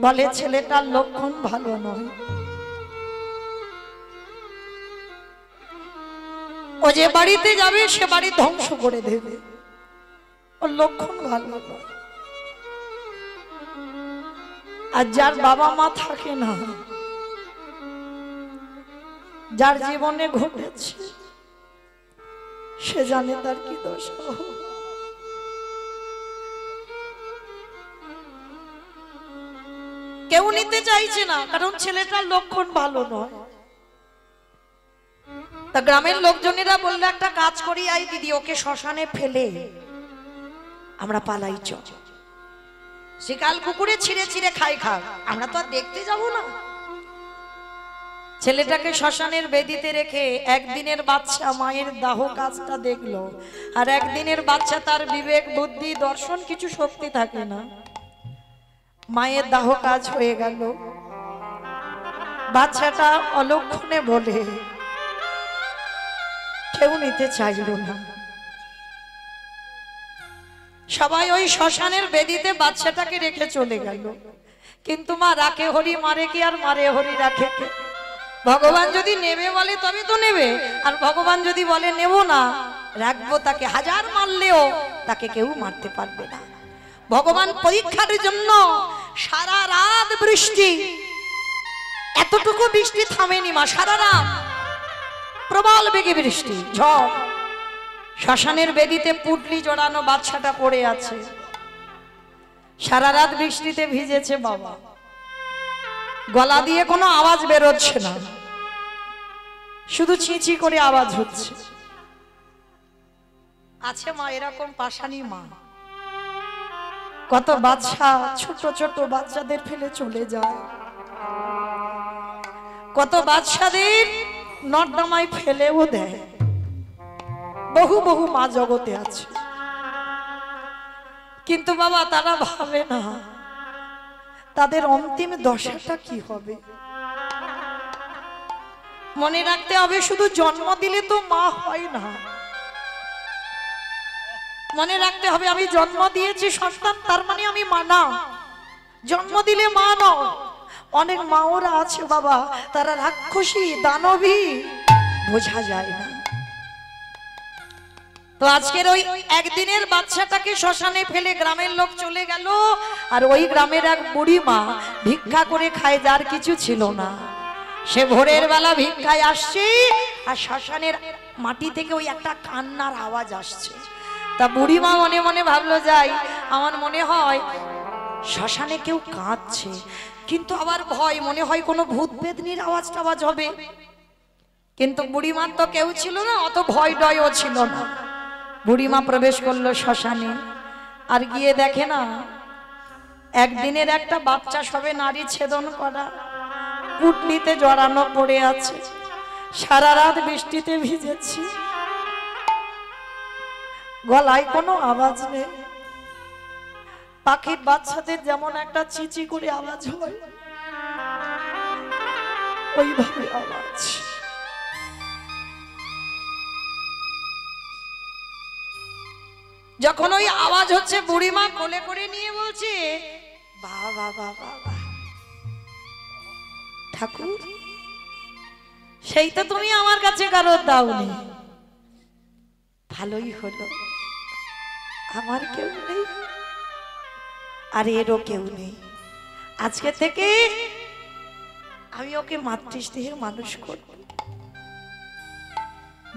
বলে ছেলেটার লক্ষণ ভালো নয়। ও যে বাড়িতে যাবে সে বাড়ি ধ্বংস করে দেবে, ওর লক্ষণ ভালো নয়। আর যার বাবা মা থাকে না, যার জীবনে ঘটেছে, সে জানে তার কি দোষ। কেউ নিতে চাইছে না, কারণ ছেলেটার লক্ষণ ভালো নয়। তা গ্রামের লোকজনেরা বললো, একটা কাজ করি আই দিদি, ওকে শ্মশানে ফেলে আমরা পালাই চ। শিকাল কুকুরে ছিঁড়ে ছিঁড়ে খাই খা, আমরা তো আর দেখতে যাব না। ছেলেটাকে শ্মশানের বেদিতে রেখে একদিনের বাচ্চা মায়ের দাহ কাজটা দেখলো। আর একদিনের বাচ্চা, তার বিবেক বুদ্ধি দর্শন কিছু শক্তি থাকে না। মায়ের দাহ কাজ হয়ে গেল। বাচ্চাটা অলক্ষণে বলে কেউ নিতে চাইল না। সবাই ওই শ্মশানের বেদিতে বাচ্চাটাকে রেখে চলে গেল। কিন্তু মা রাখে হরি মারে কি, আর মারে হরি রাখে কে? ভগবান যদি নেবে বলে তবে তো নেবে, আর ভগবান যদি বলে নেব না, রাখবো তাকে, হাজার মারলেও তাকে কেউ মারতে পারবে না। ভগবান পরীক্ষার জন্য সারা রাত বৃষ্টি, এতটুকু বৃষ্টি থামেনি মা, সারা রাত প্রবল বেগে বৃষ্টি, ঝড়। শ্মশানের বেদিতে পুটলি জড়ানো বাচ্চাটা পড়ে আছে। সারা রাত বৃষ্টিতে ভিজেছে বাবা, গলা দিয়ে কোনো আওয়াজ বেরোচ্ছে না, শুধু চিঁচি করে আওয়াজ হচ্ছে। আছে মা এরকম পাশানি মা, কত বাচ্চা, ছোট ছোট বাচ্চাদের ফেলে চলে যায়, কত বাচ্চাদের নর্দমায় ফেলেও দেয়। বহু বহু মা জগতে আছে, কিন্তু বাবা তারা ভাবে না তাদের অন্তিম দশাটা কি হবে। মনে রাখতে হবে, শুধু জন্ম দিলে তো মা হয় না। মনে রাখতে হবে, আমি জন্ম দিয়েছি সন্তান, তার মানে আমি মা না। জন্ম দিলে মা নয়। অনেক মাওরা আছে বাবা, তারা রাক্ষসী দানবী, বোঝা যায় না। তো আজকের ওই একদিনের বাচ্চাটাকে শ্মশানে ফেলে গ্রামের লোক চলে গেল। আর ওই গ্রামের এক বুড়ি মা ভিক্ষা করে খায়, যার কিছু ছিল না। সে ভোরের বেলা ভিক্ষায় আসছে, আর শ্মশানের মাটি থেকে ওই একটা কান্নার আওয়াজ আসছে। তা বুড়ি মা মনে মনে ভাবলো, যাই, আমার মনে হয় শ্মশানে কেউ কাঁদছে, কিন্তু আবার ভয়, মনে হয় কোনো ভূত বেদনির আওয়াজ টাওয়াজ হবে। কিন্তু বুড়িমার তো কেউ ছিল না, অত ভয় ডয়ও ছিল না। বুড়িমা প্রবেশ করলো শ্মশানে, আর গিয়ে দেখে না একদিনের একটা বাচ্চা সবে নারী ছেদন করা, পুটলিতে জড়ানো পড়ে আছে। সারা রাত বৃষ্টিতে ভিজেছি, গলায় কোনো আওয়াজ নেই। পাখির বাচ্চাদের যেমন একটা চিচি করে আওয়াজ হয়, ওইভাবে আওয়াজ। যখন ওই আওয়াজ হচ্ছে, বুড়িমা কোলে করে নিয়ে বলছে, বাবা বাবা ঠাকুর, সেই তো তুমি আমার কাছে কারোর দাওনি, ভালোই হলো, আমার কেউ নেই আর এরও কেউ নেই। আজকে থেকে আমি ওকে মাতৃস্নেহে মানুষ করব।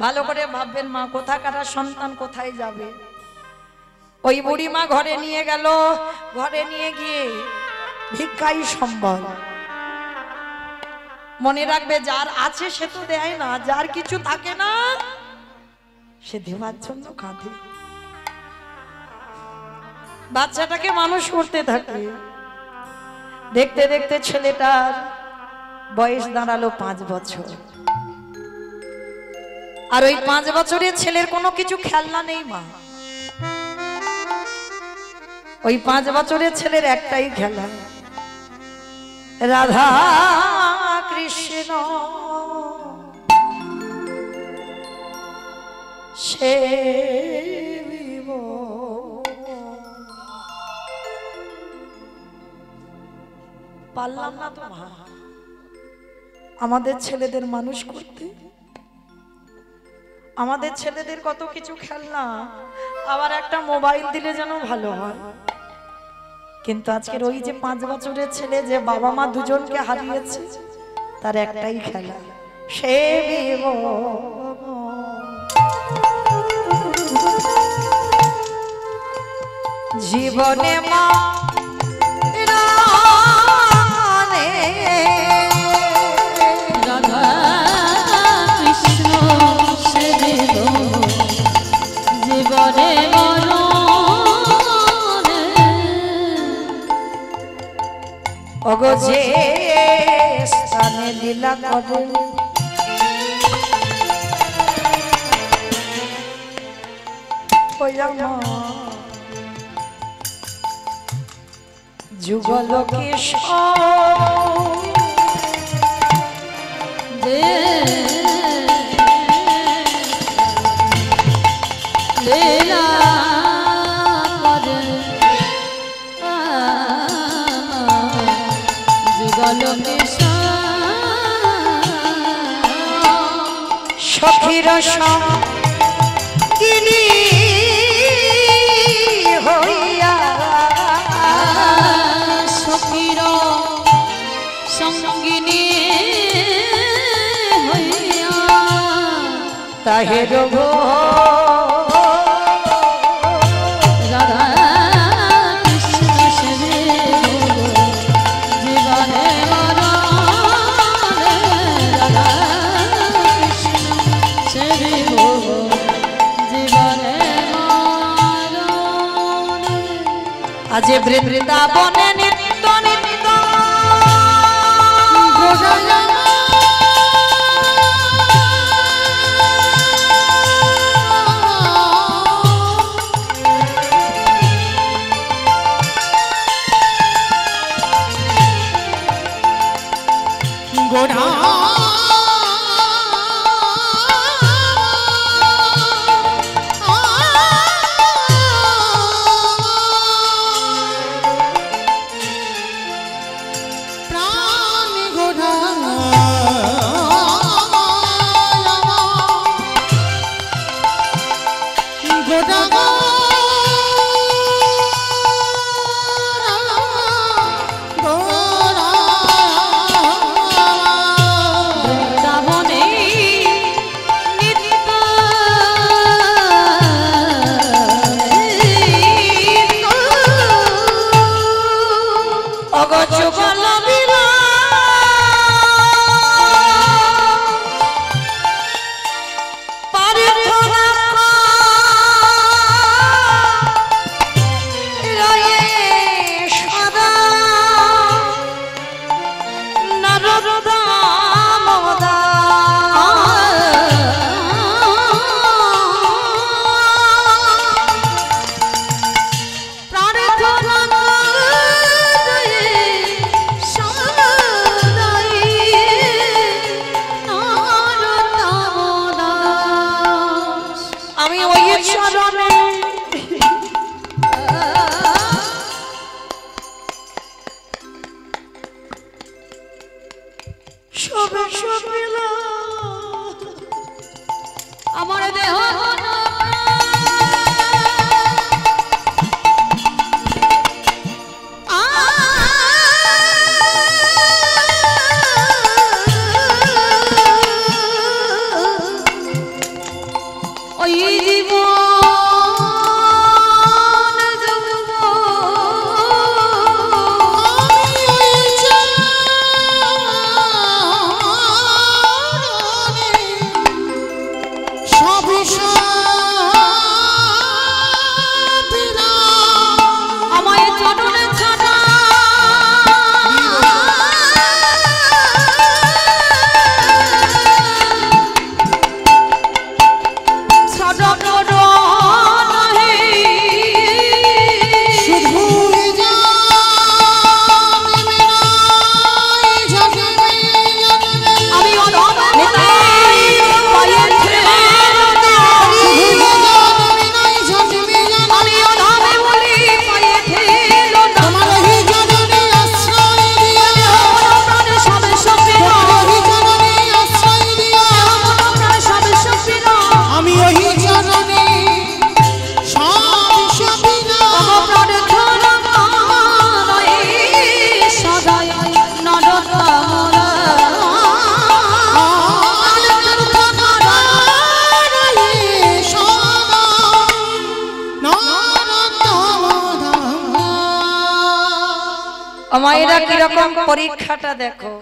ভালো করে ভাববেন মা, কোথাকার সন্তান কোথায় যাবে। ওই বুড়ি মা ঘরে নিয়ে গেল, ঘরে নিয়ে গিয়ে ভিক্ষাই সম্বল। মনে রাখবে, যার আছে সে তো দেয় না, যার কিছু থাকে না সে দেওয়ার জন্য কাঁদে। বাচ্চাটাকে মানুষ করতে থাকে। দেখতে দেখতে ছেলেটার বয়স দাঁড়ালো 5 বছর। আর ওই 5 বছরের ছেলের কোনো কিছু খেলনা নেই মা। ওই 5 বছরের ছেলের একটাই খেলা, রাধা কৃষ্ণ সে পারলাম না তো মা আমাদের ছেলেদের মানুষ করতে। আমাদের ছেলেদের কত কিছু খেলনা, আবার একটা মোবাইল দিলে যেন ভালো হয়। কিন্তু আজকের ওই যে 5 বছরের ছেলে, যে বাবা মা দুজনকে হারিয়েছে, তার একটাই খেলা, সে জীবনে মা রাধা কৃষ্ণ সে জীবনে অগো যে স্থানে লীলা করে যুগল কিশোর লীলা সখীর সঙ্গিনী হইয়া, সখীর সঙ্গিনী হইয়া তাহের রাধা কৃষ্ণ সেবে জীবনে রাধা কৃষ্ণ সেবে জীবনে আজ বৃন্দাবনে নিত্য নিত্য আমার দেহ আমায়রা কিরকম পরীক্ষাটা দেখো।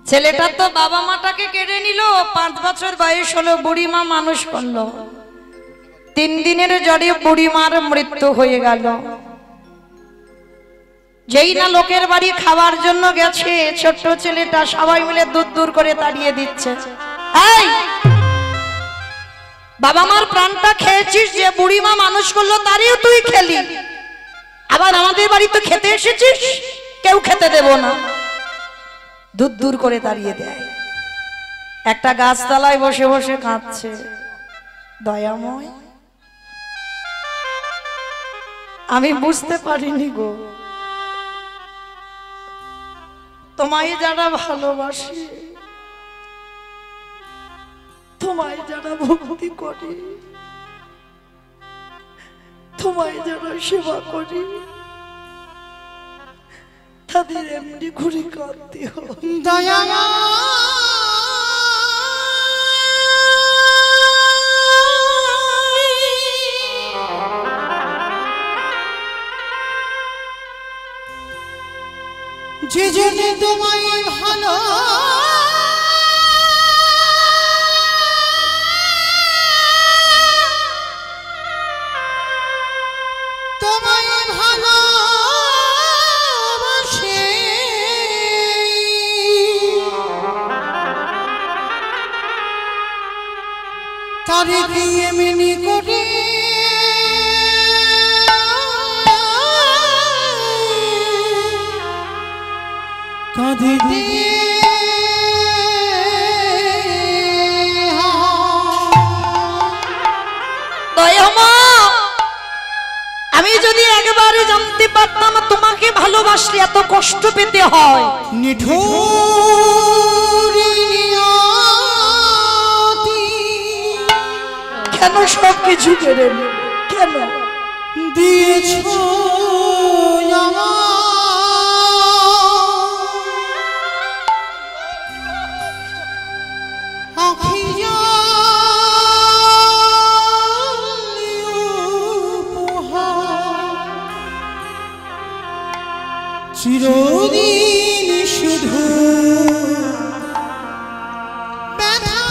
ছেলেটা তো বাবা মাটাকে কেড়ে নিল, 5 বছর বয়স হলো, বুড়ি মা মানুষ করলো। 3 দিনের জ্বরে বুড়ি মার মৃত্যু হয়ে গেল। যেই না লোকের বাড়ি খাওয়ার জন্য গেছে, ছোট্ট ছেলেটা সবাই মিলে দূর দূর করে তাড়িয়ে দিচ্ছে। এই বাবা মার প্রাণটা খেয়েছিস, যে বুড়ি মা মানুষ করলো তারও তুই খেলি, আবার আমাদের বাড়ি তো খেতে এসেছিস, কেউ খেতে দেব না। দূর দূর করে তাড়িয়ে দেয়। একটা গাছতলায় বসে বসে কাঁদছে। দয়াময়, আমি বুঝতে পারিনি গো, তোমায় যারা ভালোবাসে, তোমায় যারা ভক্তি করে, তোমায় যারা সেবা করে, তাদের এমনি ঘুরে কাঁদতে হয়। যে জন্য তোমায় ভালো তোমায় ভালোবাসে, তারে কি এমনি করে কাঁদে দিয়ে আমি যদি একবারে জানতে পারতাম তোমাকে ভালোবাসলে এত কষ্ট পেতে হয়। নিঠুর কেন সব কিছু কেড়ে নিলে? কেন দিয়েছ চিরদিন শুধু ব্যথা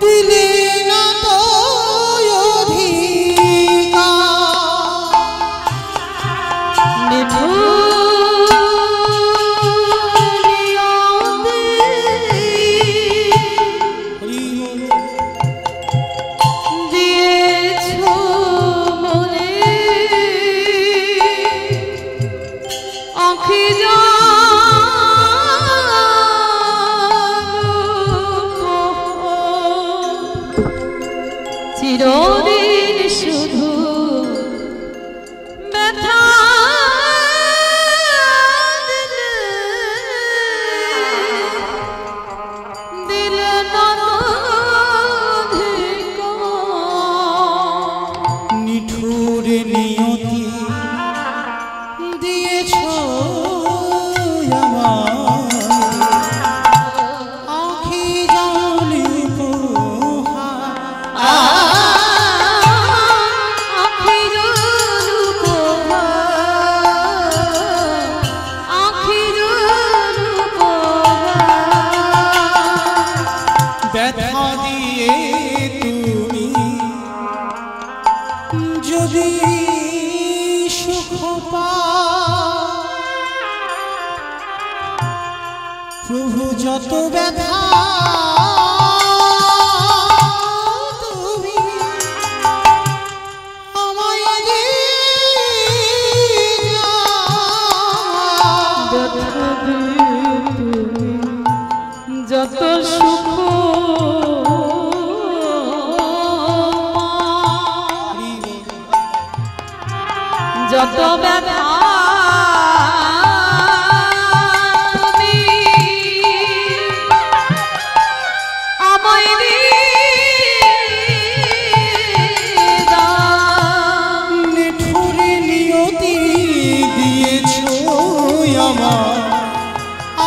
দিলে না তো চিরদিন শুধু ব্যথা দিলে না নিঠুর নিয়তি দিয়েছ আখি জানি ব্যথা দিয়ে তুমি যদি সুখ পাও, প্রভু যত ব্যথা তুমি আমায় যত সুখ যত ব্যথা তুমি আমায় নিঠুর নিয়তি দিয়েছ আমার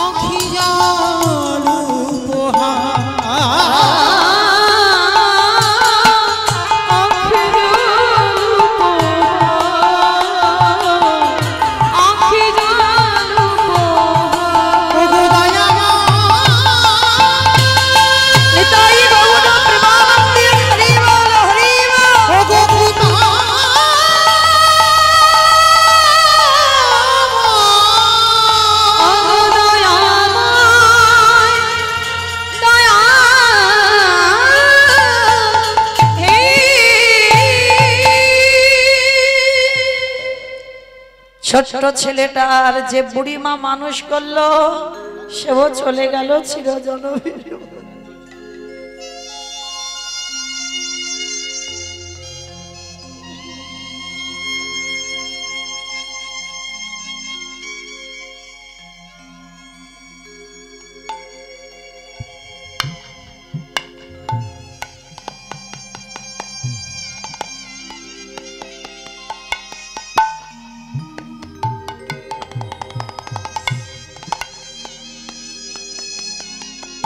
আখি জানো উপহার ছোট্ট ছেলেটার যে বুড়িমা মানুষ করলো সেও চলে গেল চিরজনবীর।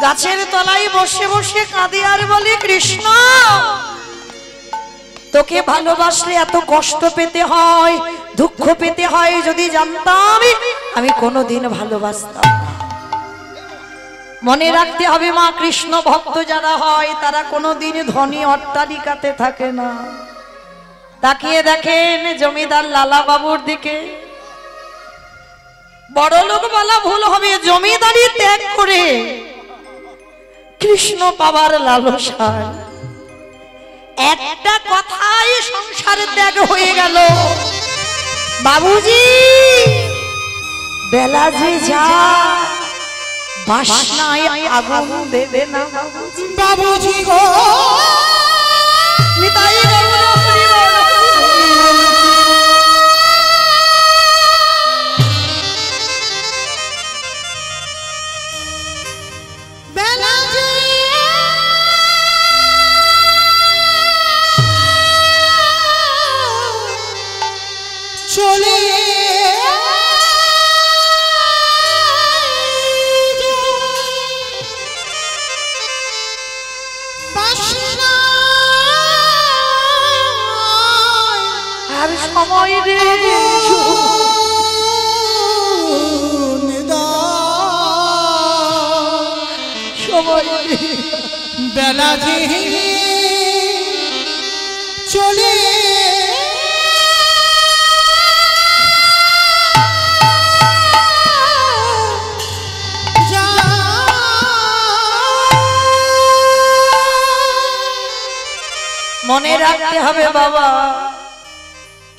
গাছের তলায় বসে বসে কাঁদি আর বলি, কৃষ্ণ তোকে ভালোবাসলে এত কষ্ট পেতে হয়, দুঃখ পেতে হয়, যদি জানতাম আমি কোনোদিন ভালোবাসতাম না। মনে রাখতে হবে মা, কৃষ্ণ ভক্ত যারা হয় তারা কোনোদিন ধনী অট্টালিকাতে থাকে না। তাকিয়ে দেখেন জমিদার লালা বাবুর দিকে। বড় লোক বলা ভুল হবে, জমিদারি ত্যাগ করে কৃষ্ণ পাবার লালসায় একটা কথাই সংসারে ত্যাগ হয়ে গেল। বাবুজি বেলা যে যা বাসনায় আগুন দেবে না বাবুজি। বাবুজি গো নিতাই গৌর হরি বল। বেলা যে চলে আর সময় রে সময় বেলা যে চলে মনে রাখতে হবে বাবা,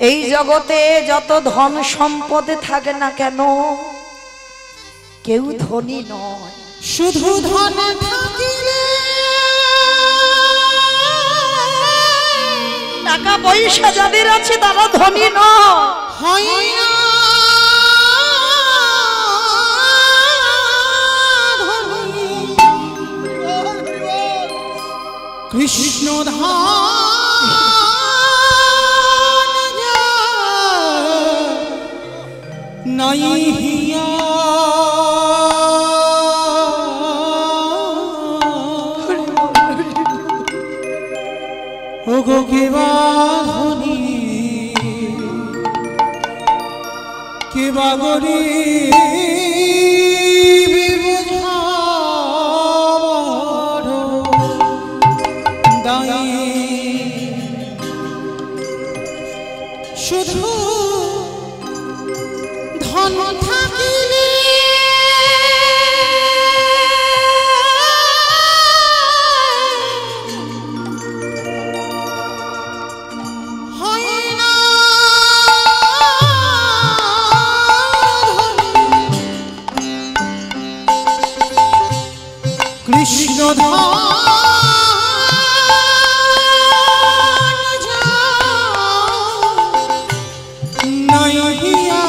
এই জগতে যত ধন সম্পদ থাকে না কেন কেউ ধনী নয়। শুধু ধন থাকিলে টাকা পয়সা যাদের আছে তারা ধনী নয়। হয় না ধনী। কৃষ্ণ ধান নাই হিয়া ওগো কেবা ধনী কেবা গরিব বুঝাবার দায়ী। শুধু ধন থাকিলে কৃষ্ণ নাই হিয়া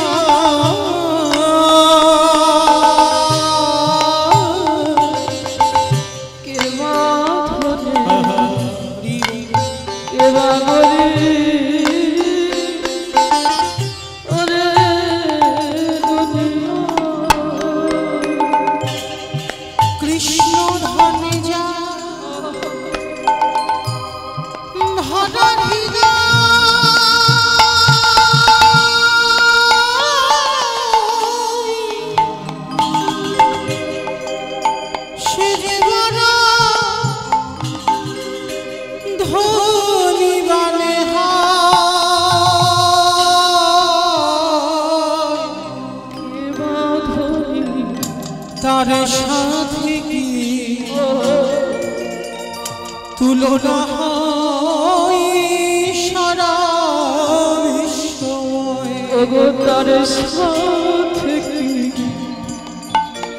কৃষ্ণ ধন যা তার সাথে কি তুলনা হয় সারা বিশ্বময়। ওগো তার সাথে কি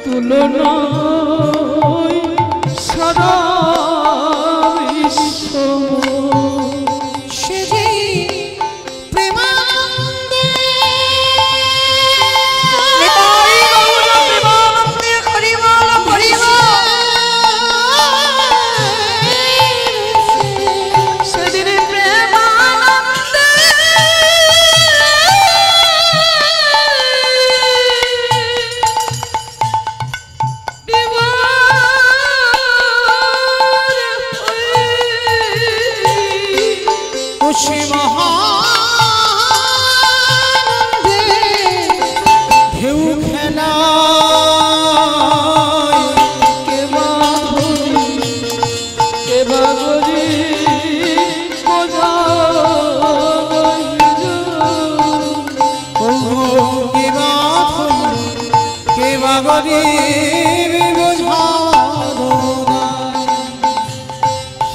তুলনা সারা বিশ্ব সে যে প্রেমানন্দে নিতাই গৌর প্রেমানন্দে হরি বল হরি বল। সেদিন প্রেমানন্দে খুশি মহানন্দে ঢেউ খেলা কে বাঁধি কে বাগরি বোঝা কে বাগরি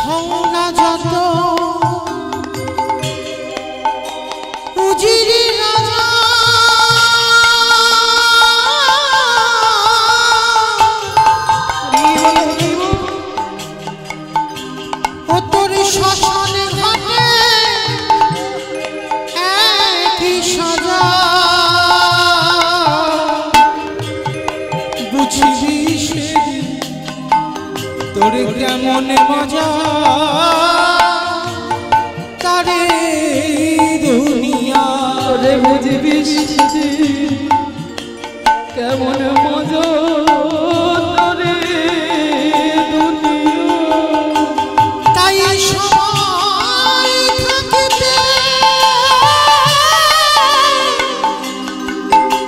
হওনা যত উজিরি রাজা ও তোর শ্মশানে ঘাটে একই সাজা বুঝবি সেদিন তোর কেমন মজা তারে দুনিয়া রে বুঝবি সেদিন কেমন মজা তারে দুনিয়া তাই সবাই থাকতে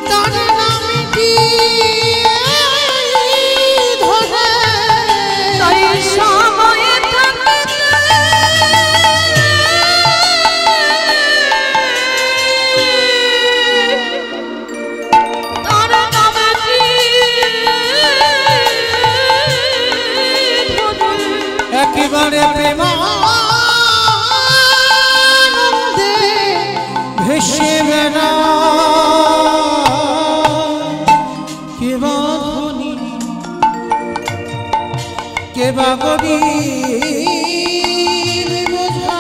তার নামটি ধরে তাই সময় থাকতে তার নামটি ধরে একেবারে প্রেমানন্দে ভেসে বেড়া কে বা ধনী কে বা গরিব বোঝা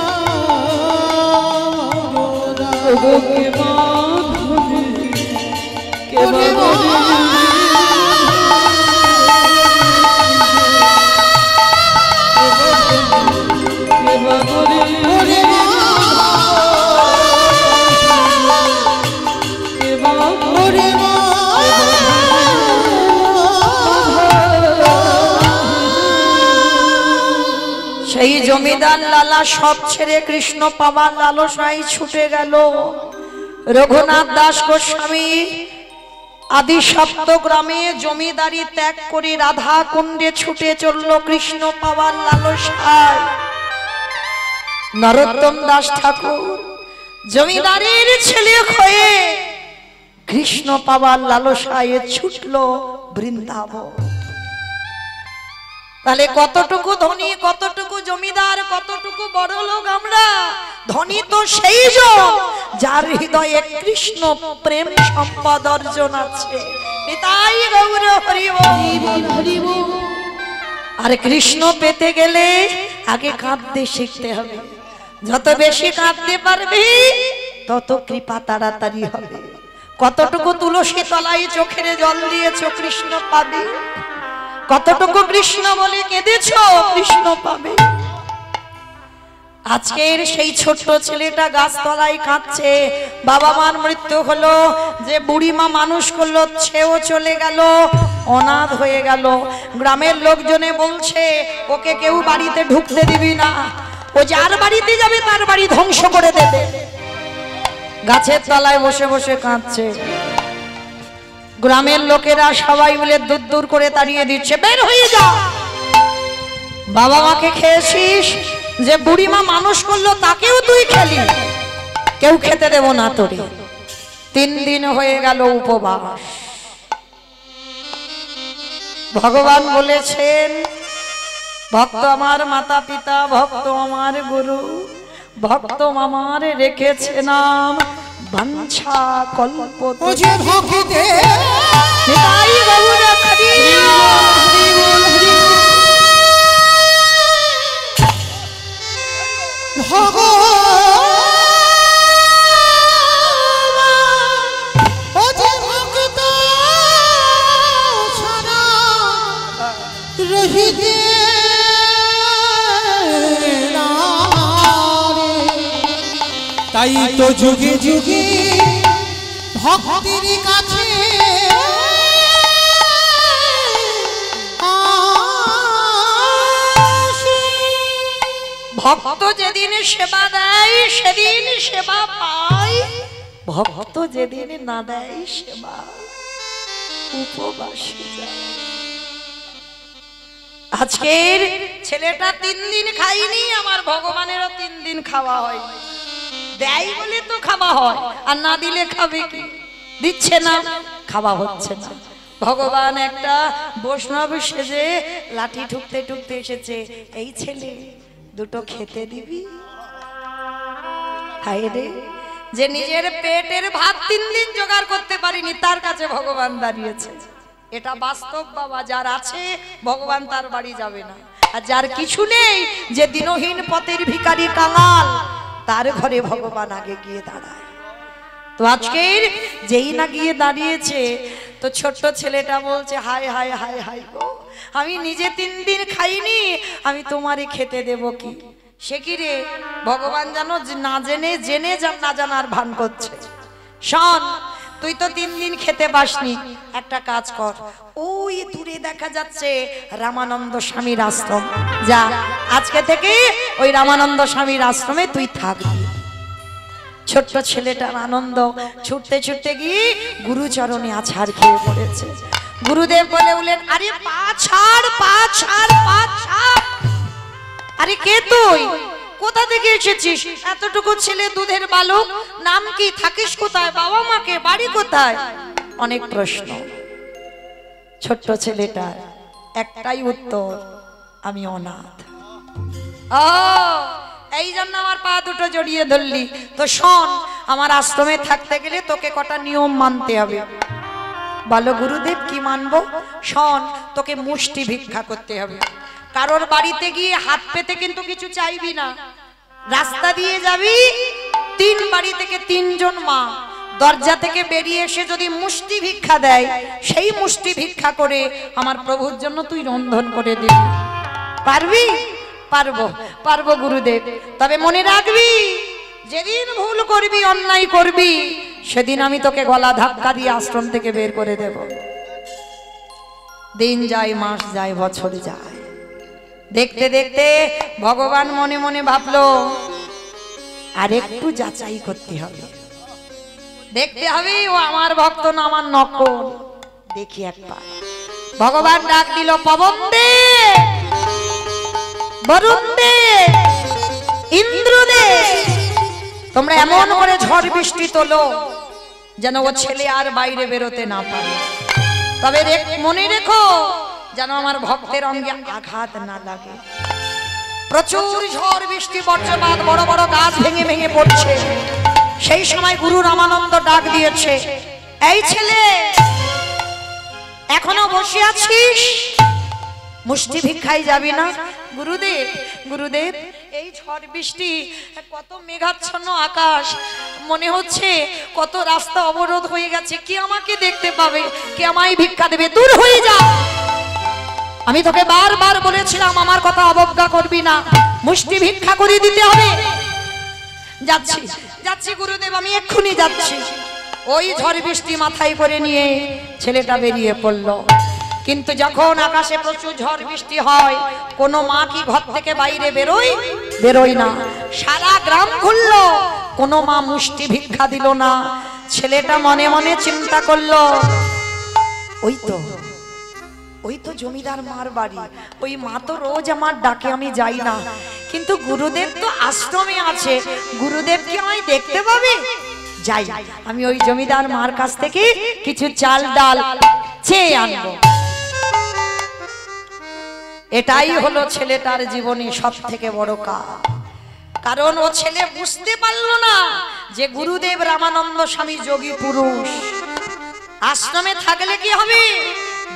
ওগো কে বাঁধি কে বাঁধি কে বাঁধি কে বাঁধি সেই জমিদার লালা সব ছেড়ে কৃষ্ণ পাবার লালসায় ছুটে গেল। রঘুনাথ দাস গোস্বামী আদি সপ্তগ্রামে জমিদারি ত্যাগ করে রাধা কুণ্ডে ছুটে চলল কৃষ্ণ পাবার লালসায়। নরোত্তম দাস ঠাকুর জমিদারের ছেলে হয়ে কৃষ্ণ পাবার লালসায় ছুটল বৃন্দাবন। তাহলে কতটুকু ধনী, কতটুকু জমিদার, কতটুকু বড় লোক আমরা? ধনী তো সেই জন যার হৃদয়ে কৃষ্ণ প্রেম সম্পদ অর্জন আছে। নিতাই গৌর হরি বল। আর কৃষ্ণ পেতে গেলে আগে কাঁদতে শিখতে হবে। যত বেশি কাঁদতে পারবি তত কৃপা তাড়াতাড়ি হবে। কতটুকু তুলসী তলায় চোখের জল দিয়েছো কৃষ্ণ পাবে, কতটুকু কৃষ্ণ বলে কেঁদেছো কৃষ্ণ পাবে। আজকের সেই ছোট্ট ছেলেটা গাছতলায় কাঁদছে, বাবা মার মৃত্যু হলো, যে বুড়ি মা মানুষ করলো সেও চলে গেল, অনাথ হয়ে গেল। গ্রামের লোকজনে বলছে ওকে কেউ বাড়িতে ঢুকতে দিবি না, ও যার বাড়িতে যাবে তার বাড়ি ধ্বংস করে দেবে। গাছের তলায় বসে বসে কাঁদছে। গ্রামের লোকেরা সবাই মিলে দূর দূর করে তাড়িয়ে দিচ্ছে, বের হয়ে যা। বাবা মাকে খেয়েছিস, যে বুড়িমা মানুষ করলো তাকেও তুই খেলি, কেউ খেতে দেব না তোরে। 3 দিন হয়ে গেল উপবাস। ভগবান বলেছেন ভক্ত আমার মাতা পিতা, ভক্ত আমার গুরু, ভক্ত আমার রেখেছে নাম, বাঞ্ছা কল্প ও যে ভক্তে নিতাই গৌর হরি ও যে ভক্ত সারা রহিতে তাই তো যুগে যুগে ভক্তির কাছে ভক্ত যেদিন সেবা দেয় সেদিন সেবা পায়, ভক্ত যেদিন না দেয় সেবা উপবাসে যায়। আজকের ছেলেটা 3 দিন খাইনি, আমার ভগবানেরও 3 দিন খাওয়া হয়। দেয় বলে তো খাওয়া হয়, আর না দিলে খাবে কি? দিচ্ছে না, খাওয়া হচ্ছে না। ভগবান একটা বৈষ্ণব সেজে লাঠি ঠুকতে ঠুকতে এসেছে, এই ছেলে দুটো খেতে দিবি? হায় রে, যে নিজের পেটের ভাত 3 দিন জোগাড় করতে পারিনি, তার কাছে ভগবান দাঁড়িয়েছে। এটা বাস্তব বাবা, যার আছে ভগবান তার বাড়ি যাবে না, আর যার কিছু নেই, যে দিনহীন পথের ভিখারি কাঙাল, তার ঘরে ভগবান আগে গিয়ে দাঁড়ায়। তো আজকের যেই না গিয়ে দাঁড়িয়েছে, তো ছোট্ট ছেলেটা বলছে, হায় হায় হায় হায় গো, আমি নিজে 3 দিন খাইনি, আমি তোমারে খেতে দেব কি? সে কি রে, ভগবান জানো না জেনে জেনে না জানার ভান করছে। শোন, তুই তো 3 দিন খেতে পাসনি, একটা কাজ কর, ওই দূরে দেখা যাচ্ছে রামানন্দ স্বামীর আশ্রম, যা আজকে থেকে ওই রামানন্দ স্বামীর আশ্রমে তুই থাকবি। ছোট্ট ছেলেটার আনন্দ, ছুটতে ছুটতে গিয়ে গুরুচরণে আছাড় খেয়ে পড়েছে। গুরুদেব বলে উঠলেন, আরে পা ছাড়, পা ছাড়, পা ছাড়। আরে কে তুই? কোথা থেকে এসেছিস? এতটুকু ছেলে, দুধের বালক, নাম কি, থাকিস কোথায়, বাবা মাকে, বাড়ি কোথায়? অনেক প্রশ্ন। ছোট্ট ছেলেটার একটাই উত্তর, আমি অনাথ। ও, এই জন্য আমার পা দুটো জড়িয়ে ধরলি? তো শোন, আমার আশ্রমে থাকতে গেলে তোকে কটা নিয়ম মানতে হবে। বলো গুরুদেব, কি মানবো? শোন, তোকে মুষ্টি ভিক্ষা করতে হবে। কারোর বাড়িতে গিয়ে হাত পেতে কিন্তু কিছু চাইবি না। রাস্তা দিয়ে যাবি, 3 বাড়ি থেকে 3 জন মা দরজা থেকে বেরিয়ে এসে যদি মুষ্টি ভিক্ষা দেয়, সেই মুষ্টি ভিক্ষা করে আমার প্রভুর জন্য তুই রন্ধন করে দিবি। পারবি? পারবো, পারবো গুরুদেব। তবে মনে রাখবি, যেদিন ভুল করবি, অন্যায় করবি, সেদিন আমি তোকে গলা ধাক্কা দিয়ে আশ্রম থেকে বের করে দেব। দিন যায়, মাস যায়, বছর যায়, দেখতে দেখতে ভগবান মনে মনে ভাবলো, আর একটু যাচাই করতে হবে, দেখতে হবে ও আমার ভক্ত না আমার নকল। দেখি একবার। ভগবান ডাক দিল, পবন দে, বরুণ দে, ইন্দ্র দে, তোমরা এমন করে ঝড় বৃষ্টি তোলো যেন ও ছেলে আর বাইরে বেরোতে না পারে। তবে মনে রেখো, যেন আমার ভক্তের অঙ্গে আঘাত না লাগে। প্রচুর ঝড় বৃষ্টি, বজ্রপাত, বড় বড় গাছ ভেঙে ভেঙে পড়ছে। সেই সময় গুরু রামানন্দ ডাক দিয়েছে, এই ছেলে, এখনো বসে আছিস? মুষ্টি ভিক্ষায় যাবি না? গুরুদেব, গুরুদেব, এই ঝড় বৃষ্টি, কত মেঘাচ্ছন্ন আকাশ, মনে হচ্ছে কত রাস্তা অবরোধ হয়ে গেছে, কে আমাকে দেখতে পাবে, কে আমায় ভিক্ষা দেবে? দূর হয়ে যা। আমি তোকে বারবার বলেছিলাম আমার কথা অবজ্ঞা করবি না, মুষ্টি ভিক্ষা করে দিতে হবে। যাচ্ছি, যাচ্ছি গুরুদেব, আমি এক্ষুনি যাচ্ছি। ওই ঝড় বৃষ্টি মাথায় করে নিয়ে ছেলেটা বেরিয়ে পড়লো। কিন্তু যখন আকাশে প্রচুর ঝড় বৃষ্টি হয়, কোনো মা কি ঘর থেকে বাইরে বেরোয়? বেরোয় না। সারা গ্রাম ঘুরলো, কোনো মা মুষ্টি ভিক্ষা দিল না। ছেলেটা মনে মনে চিন্তা করলো, ওই তো জমিদার মার বাড়ি, ওই মা তো রোজ আমার ডাকে, আমি যাই না, কিন্তু গুরুদেব তো আশ্রমে আছে, গুরুদেব কি আমায় দেখতে পাবে? যাই, আমি ওই জমিদার মার কাছ থেকে কিছু চাল ডাল চেয়ে আনবো। এটাই হলো ছেলেটার জীবনে সব থেকে বড় কাজ। কারণ ও ছেলে বুঝতে পারলো না যে গুরুদেব রামানন্দ স্বামী যোগী পুরুষ, আশ্রমে থাকলে কি হবে?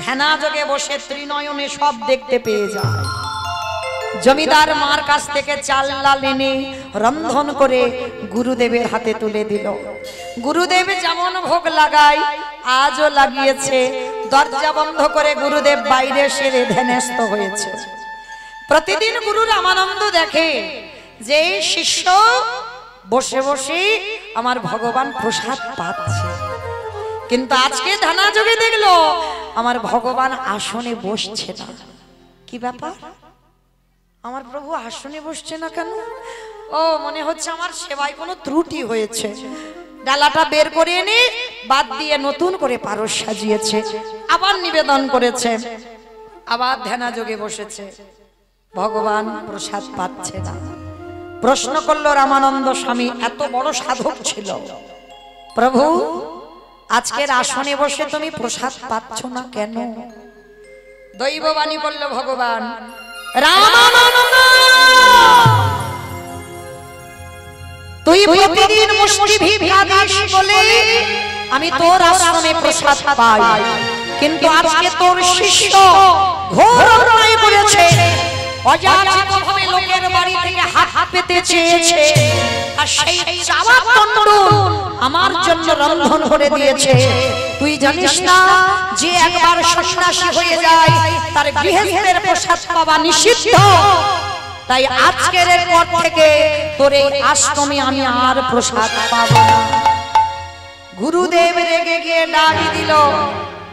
ধ্যানা যোগে বসে ত্রিনয়নে সব দেখতে পেয়ে যায়। জমিদার মার কাছ থেকে চাল ডাল এনে রন্ধন করে গুরুদেবের হাতে তুলে দিল। গুরুদেব যেমন ভোগ লাগায় আজও লাগিয়েছে। দরজা বন্ধ করে গুরুদেব বাইরে সেরে ধ্যানস্থ হয়েছে। প্রতিদিন গুরু রামানন্দ দেখে যে শিষ্য বসে বসে আমার ভগবান প্রসাদ পাচ্ছে, কিন্তু আজকে ধ্যানা যোগে দেখলো আমার ভগবান আসনে বসছে না। কি ব্যাপার? আমার প্রভু আসনে বসছে না কেন? ও মনে হচ্ছে আমার সেবায় কোনো ত্রুটি হয়েছে। ডালাটা বের করে এনে বাদ দিয়ে নতুন করে পারস সাজিয়েছে, আবার নিবেদন করেছে, আবার ধ্যানা যোগে বসেছে। ভগবান প্রসাদ পাচ্ছে না। প্রশ্ন করলো রামানন্দ স্বামী, এত বড় সাধক ছিল, প্রভু আজকের আসনে বসে তুমি প্রসাদ পাচ্ছ না কেন? দৈববাণী করলো ভগবান, রামানন্দ তুই প্রতিদিন মুষ্টি ভিক্ষা দিস বলে আমি তোর আশ্রমে প্রসাদ পাই, কিন্তু আজকে তোর শিষ্য ঘোর অন্যায় করেছে। অযাচিতভাবে লোকের বাড়ি থেকে হাত পেতে চেয়েছে, আর সেই চাওয়ার দণ্ড আমার জন্য রন্ধন করে দিয়েছে। তুই জানিস না যে একবার সন্ন্যাসী হয়ে যায় তার গৃহস্থের প্রসাদ পাওয়া নিষিদ্ধ? তাই আজকের পর থেকে তোর এই আশ্রমে আমি আর প্রসাদ পাবো না। গুরুদেব রেগে গিয়ে ডাক দিল,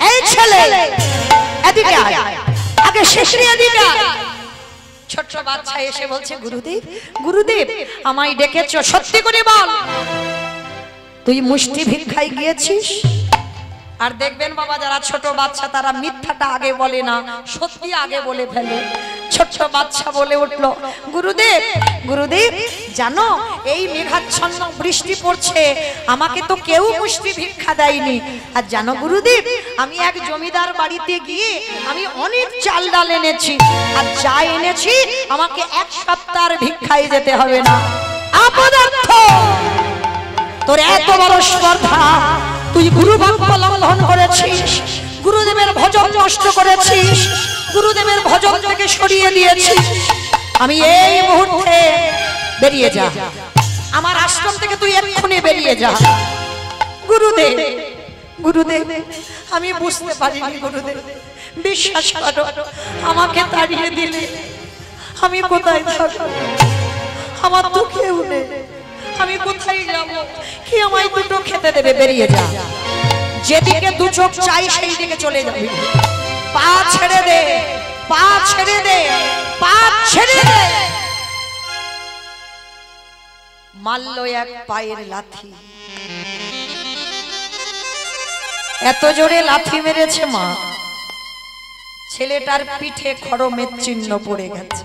এই ছেলে এদিকে আয়, আগে শেষে এদিকে আয়। ছোট্ট বাচ্চা এসে বলছে, গুরুদেব গুরুদেব আমায় ডেকেছো, সত্যি করে বল তুই মুষ্টি ভিক্ষায় গিয়েছিস? আর দেখবেন বাবা, যারা ছোট বাচ্চা তারা মিথ্যাটা আগে বলে না, সত্যি আগে বলে ফেলে। ছোট্ট বাচ্চা বলে উঠল, গুরুদেব গুরুদেব জানো এই মেঘাচ্ছন্ন বৃষ্টি পড়ছে, আমাকে তো কেউ মুষ্টি ভিক্ষা দেয়নি। আর জানো গুরুদেব, আমি এক জমিদার বাড়িতে গিয়ে আমি অনেক চাল ডাল এনেছি, আর যা এনেছি আমাকে এক সপ্তাহের ভিক্ষায় যেতে হবে না। অপদার্থ, তোর এত বড় স্পর্ধা, তুই গুরু বাক্য লঙ্ঘন করেছিস, গুরুদেবের ভজন নষ্ট করেছিস, গুরুদেবের ভজন থেকে সরিয়ে দিয়েছিস। আমি এই মুহূর্তে বেরিয়ে যা, আমার আশ্রম থেকে তুই এক্ষুনি বেরিয়ে যা। গুরুদেব গুরুদেব আমি বুঝতে পারিনি গুরুদেব, বিশ্বাস করো আমাকে তাড়িয়ে দিলে আমি কোথায় থাকবো? আমার তো কেউ নেই, আমি কোথায় যাব? কি আমায় দুটো খেতে দেবে? বেরিয়ে যা, যেদিকে দু চোখ চাই সেই দিকে চলে যাবি। পা ছেড়ে দে, পা ছেড়ে দে, পা ছেড়ে দে। মারল এক পায়ের লাথি, এত জোরে লাথি মেরেছে মা, ছেলেটার পিঠে খড়মের চিহ্ন পড়ে গেছে।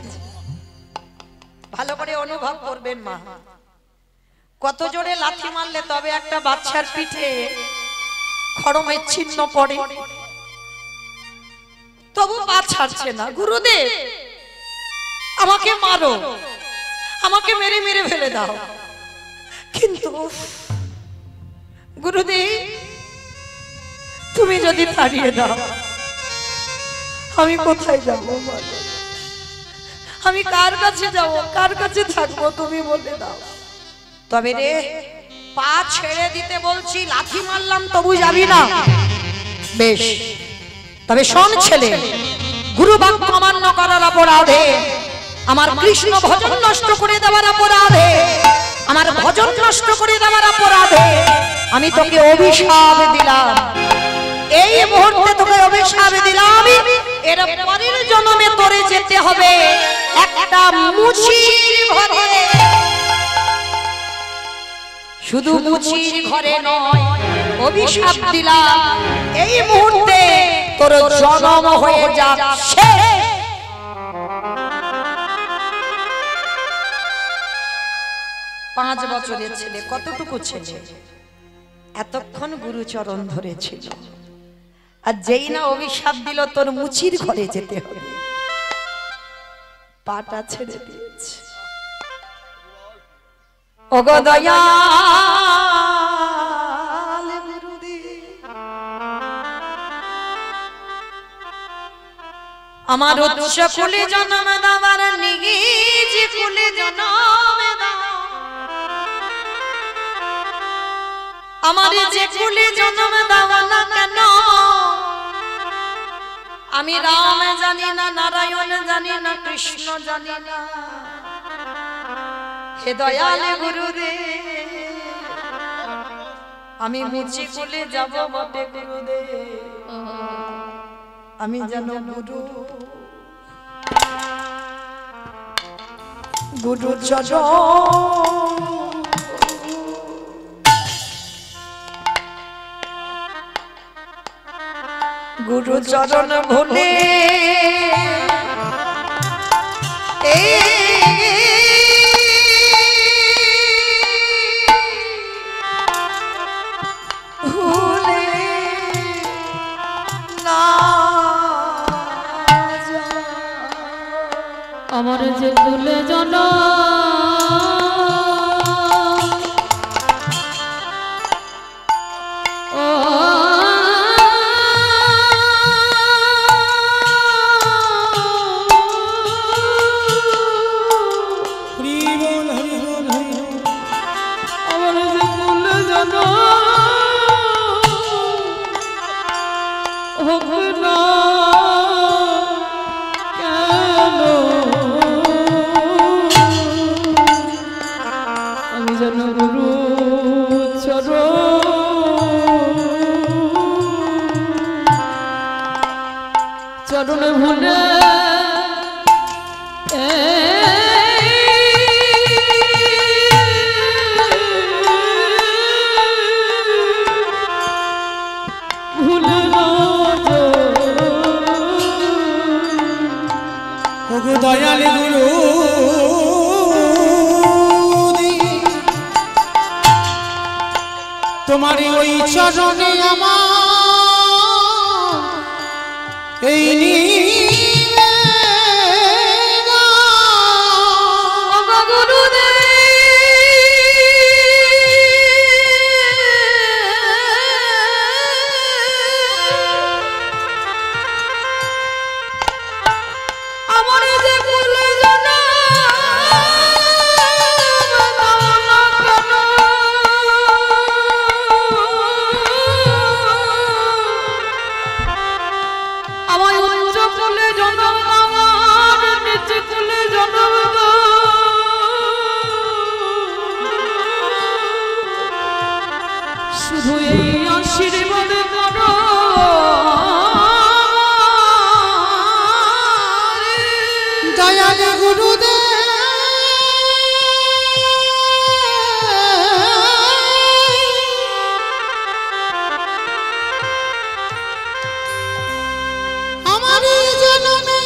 ভালো করে অনুভব করবেন মা, কত জোরে লাথি মারলে তবে একটা বাচ্চার পিঠে খড়মের চিহ্ন পড়ে, তবু পা ছাড়ছে না। গুরুদেব আমাকে মারো, আমাকে মেরে মেরে ফেলে দাও, কিন্তু গুরুদেব তুমি যদি তাড়িয়ে দাও আমি কোথায় যাব? আমি কার কাছে যাব, কার কাছে থাকবো? তুমি বলে দাও। তবে রে পা ছেড়ে দিতে বলছি, লাথি মারলাম তবু যাবি না? বেশ, তবে শোন ছেলে, গুরু বাক্য অমান্য করার অপরাধে, আমার কৃষ্ণ ভজন নষ্ট করে দেওয়ার অপরাধে, আমার ভজন নষ্ট করে দেওয়ার অপরাধে আমি তোকে অভিশাপ দিলাম। এই মুহূর্তে তোকে অভিশাপ দিলাম, এর পরের জন্মে তোরে যেতে হবে একটা মুচির ঘরে। শুধু মুচির ঘরে নয়, অভিশাপ দিলাম এই মুহূর্তে তোর জন্ম হয়ে যাচ্ছে 5 বছরের ছেলে। কতটুকু ছেলে, এতক্ষণ গুরুচরণ ধরেছিল, আর যেই না অভিশাপ দিল তোর মুচির ঘরে যেতে হবে, পাটা ছেড়ে দিয়েছে। ওগো দয়াল গুরুদেব আমার উচ্চ কুলে জন্ম দাবার নিজ কুলে জন্ম দাও আমার যে কুলে জন্ম দাও না কেন আমি রাম জানি না নারায়ণ জানি না কৃষ্ণ জানি না হে দয়াল গুরুদেব আমি মুচি কুলে যাব বটে গুরুদেব আমি যেন গুরু চরণ গুরু চরণ ভুলে ভুলে না আমার যে ভুলে জানা চরণে ভুলে ভুলে দয়াল গুরু তোমার ওই চরণে আমার এই শুধু এই আশীর্বাদ করো দয়াল গুরুদেব আমার জন্মে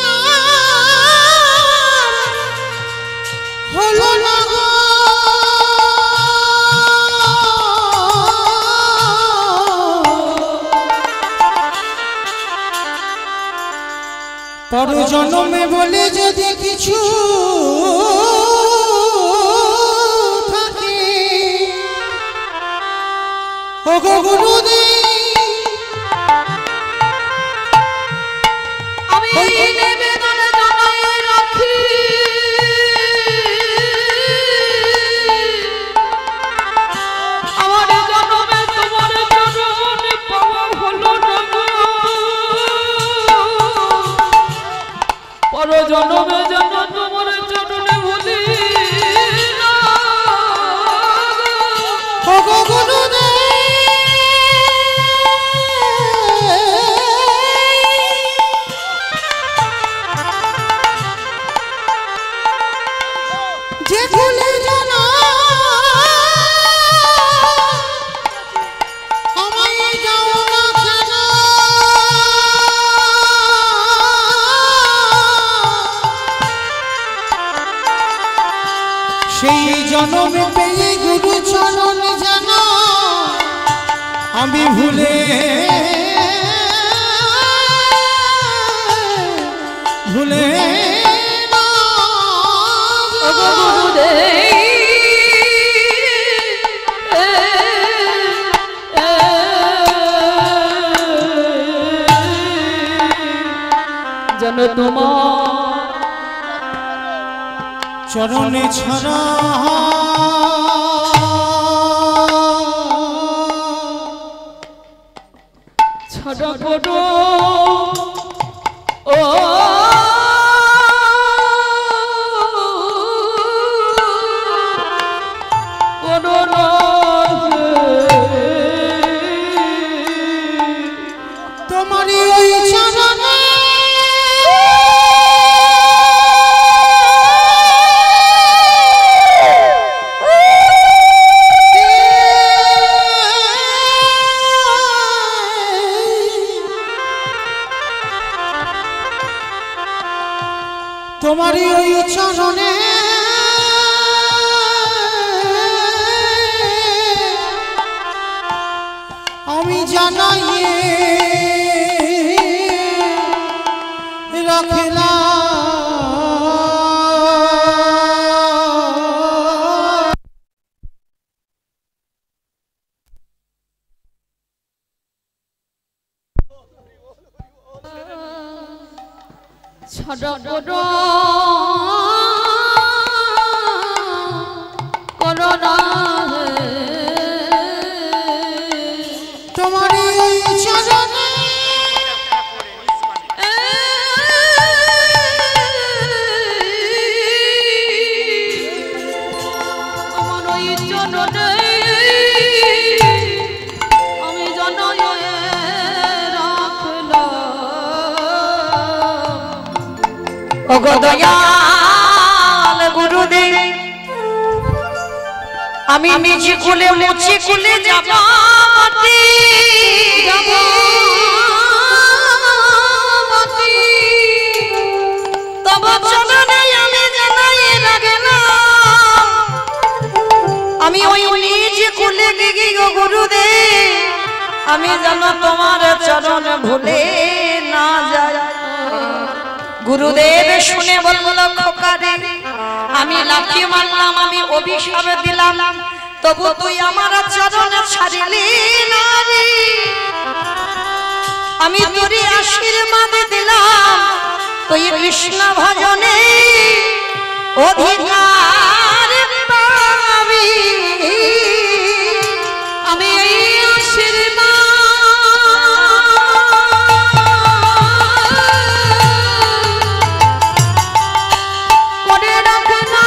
হলো না পর জন্মে বলে যদি কিছু থাকে ওগো গুরুদেব আমি নিবেদন জানাই রাখি আমার জন্মে তোমার চরণ পাওয়া হলো না পর জন্মে যেন তোমার চরণে ভুলি না ওগো গুরুদেব যে ভুলে জানা আমায় যাও না কেন সেই জন্ম পেয়ে গুরু চরণ জানা আমি ভুলে ভুলে গুরুদেব তোমার চরণে ছাড়া ছড়া পড়ো ও করোনা তোমারই ওই চরণে তোমারই ওই চরণে আমি জানাই রাখলাম ছড়া পড়ো করোনা তোমারই ওই চরণে আমার ওই চরণে আমি জানাই রাখলাম ওগো দয়াল গুরুদেব আমি নিজে কুলে মুছে কুলে যাব মাটি তব চরণে আমি জানাই রাখলাম আমি ওই নিজে কুলে গিয়ে গো গুরুদেব আমি যেন তোমার চরণ ভুলে না যাই গুরুদেব শুনে বলল খোকারে আমি লাঠি মারলাম আমি অভিশাপ দিলাম তবু তুই আমার চরণ ছাড়িলি না রে আমি তোর আশীর্বাদ দিলাম তুই কৃষ্ণ ভজনে অধিকার পাবি আমি এই আশীর্বাদ করে রাখলাম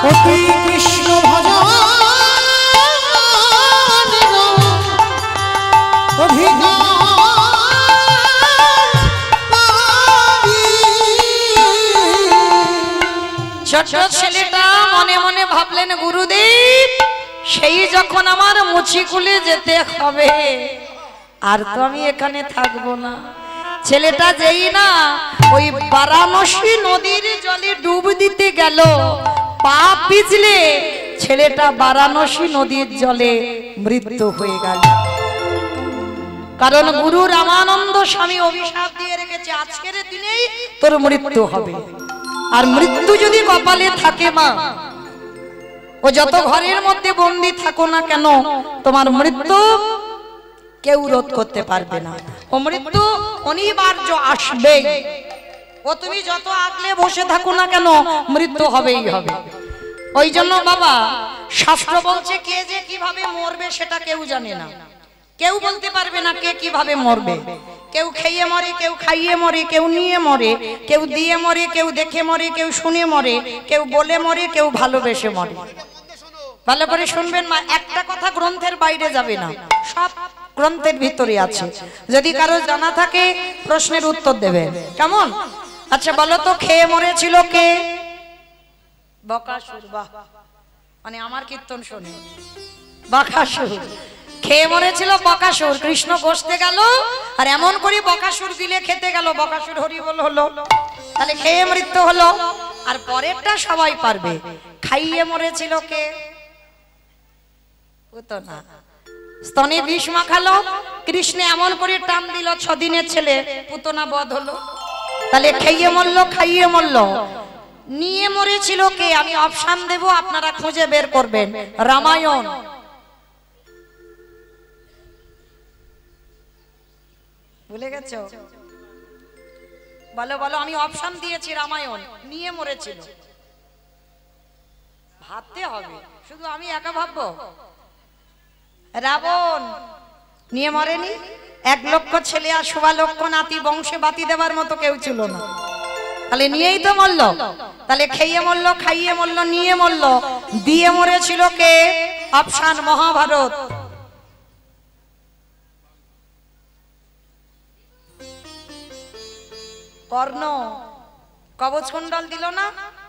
অতি কৃষ্ণ ভজন অধিকার পাবি। ছোট ছেলেটা মনে মনে ভাবলেন গুরুদেব সেই যখন আমার মুচিকুলে যেতে হবে আর তো আমি এখানে থাকবো না ছেলেটা যেই না ওই বারাণসী নদীর জলে ডুব দিতে গেল পা পিছলে ছেলেটা বারাণসী নদীর জলে মৃত্যু হয়ে গেল কারণ গুরু রামানন্দ স্বামী অভিশাপ দিয়ে রেখেছে আজকের দিনেই তোর মৃত্যু হবে আর মৃত্যু যদি কপালে থাকে মা ও যত ঘরের মধ্যে বন্দি থাকো না কেন তোমার মৃত্যু কেউ রোধ করতে পারবে না ও মৃত্যু অনিবার্য আসবে ও তুমি যত আগলে বসে থাকো না কেন মৃত্যু হবেই হবে ওই জন্য বাবা শাস্ত্র বলছে কে যে কিভাবে মরবে সেটা কেউ জানে না কেউ বলতে পারবে না কে কিভাবে মরবে কেউ খেয়ে মরে কেউ খাইয়ে মরে কেউ নিয়ে মরে কেউ দিয়ে মরে কেউ দেখে মরে কেউ শুনে মরে কেউ বলে মরে কেউ ভালোবেসে মরে ভালো করে শুনবেন মা একটা কথা গ্রন্থের বাইরে যাবে না সব গ্রন্থের ভিতরে আছে যদি কারো জানা থাকে প্রশ্নের উত্তর দেবেন কেমন আচ্ছা বলো তো খেয়ে মরেছিল কে বকাসুর বাহ মানে আমার কীর্তন শুনে বকাসুর খেয়ে মরেছিল বকাসুর কৃষ্ণ বসতে গেল আর এমন করে বকাসুর দিলে খেতে গেল বকাসুর হরিবল হলো তাহলে খেয়ে মৃত্যু হলো আর পরেরটা সবাই পারবে খাইয়ে মরেছিল কে পুতনা স্তনে বিষ মাখালো কৃষ্ণ এমন করে টান দিল 6 দিনের ছেলে পুতনা বধ হলো তাহলে খেয়ে মরলো খাইয়ে মরলো নিয়ে মরেছিল কে আমি অপশন দেব আপনারা খুঁজে বের করবেন রামায়ণ ভুলে গেছো বলো বলো, আমি অপশন দিয়েছি রামায়ণ, নিয়ে মরেছিল। ভাবতে হবে, শুধু আমি একা ভাববো? রাবণ নিয়ে মরেনি, 1 লক্ষ ছেলে আর 1.25 লক্ষ নাতি, বংশে বাতি দেবার মতো কেউ ছিল না, তাহলে নিয়েই তো মরল। তাহলে খেয়ে মরল, খাইয়ে মরল, নিয়ে মরল, দিয়ে মরেছিল কে? অপশন মহাভারত। কর্ণ কবচ কুণ্ডল দিল না,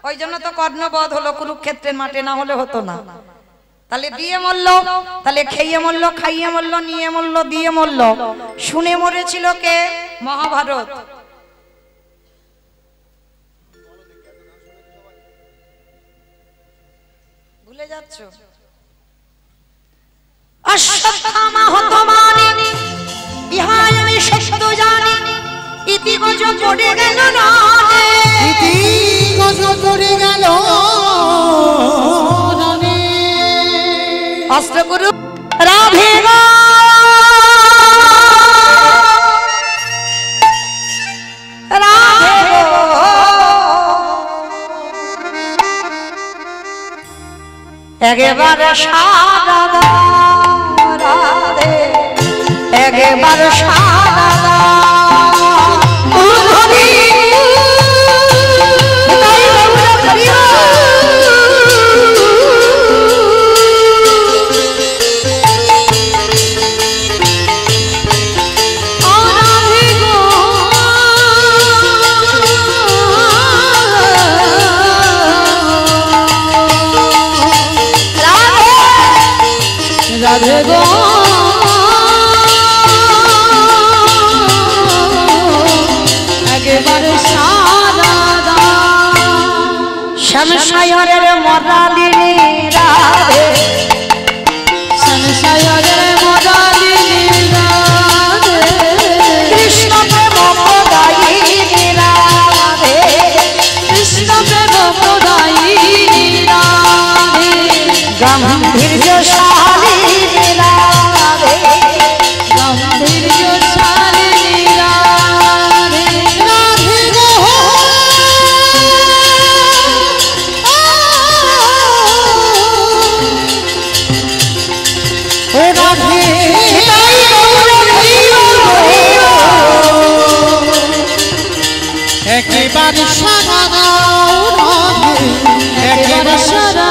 ওই জন্য তো কর্ণবধ হলো কুরুক্ষেত্রের মাঠে, না হলে হতো না। তাহলে দিয়ে মরল, তাহলে খেয়ে মরল, খাইয়ে মরল, নিয়ে মরল, দিয়ে মরল, শুনে মরেছিল কে? মহাভারত। ভুলে যাচ্ছ? অশ্বত্থামা হতমানি ইহায় আমি সত্য জানি, ইতি গজ পড়ে গেল না, ইতি গজ পড়ে গেল অস্ত্রগুরু রাধে গো রাধে গো, একেবারে সারা রাধে, একেবারে সারা রাধে গো একেবারে সারা শমশায়রের মরালিনী রাধে, সংসারের মরালিনী রাধে, কৃষ্ণ প্রেম প্রদায়িনী রাধে, কৃষ্ণ প্রেম প্রদায়িনী রাধে, গাম্ভীর্যশালিনী রাধে, গাম্ভীর্যশালিনী রাধে, রাধে গো ও রাধে একেবারে সারা রাধে, একেবারে সারা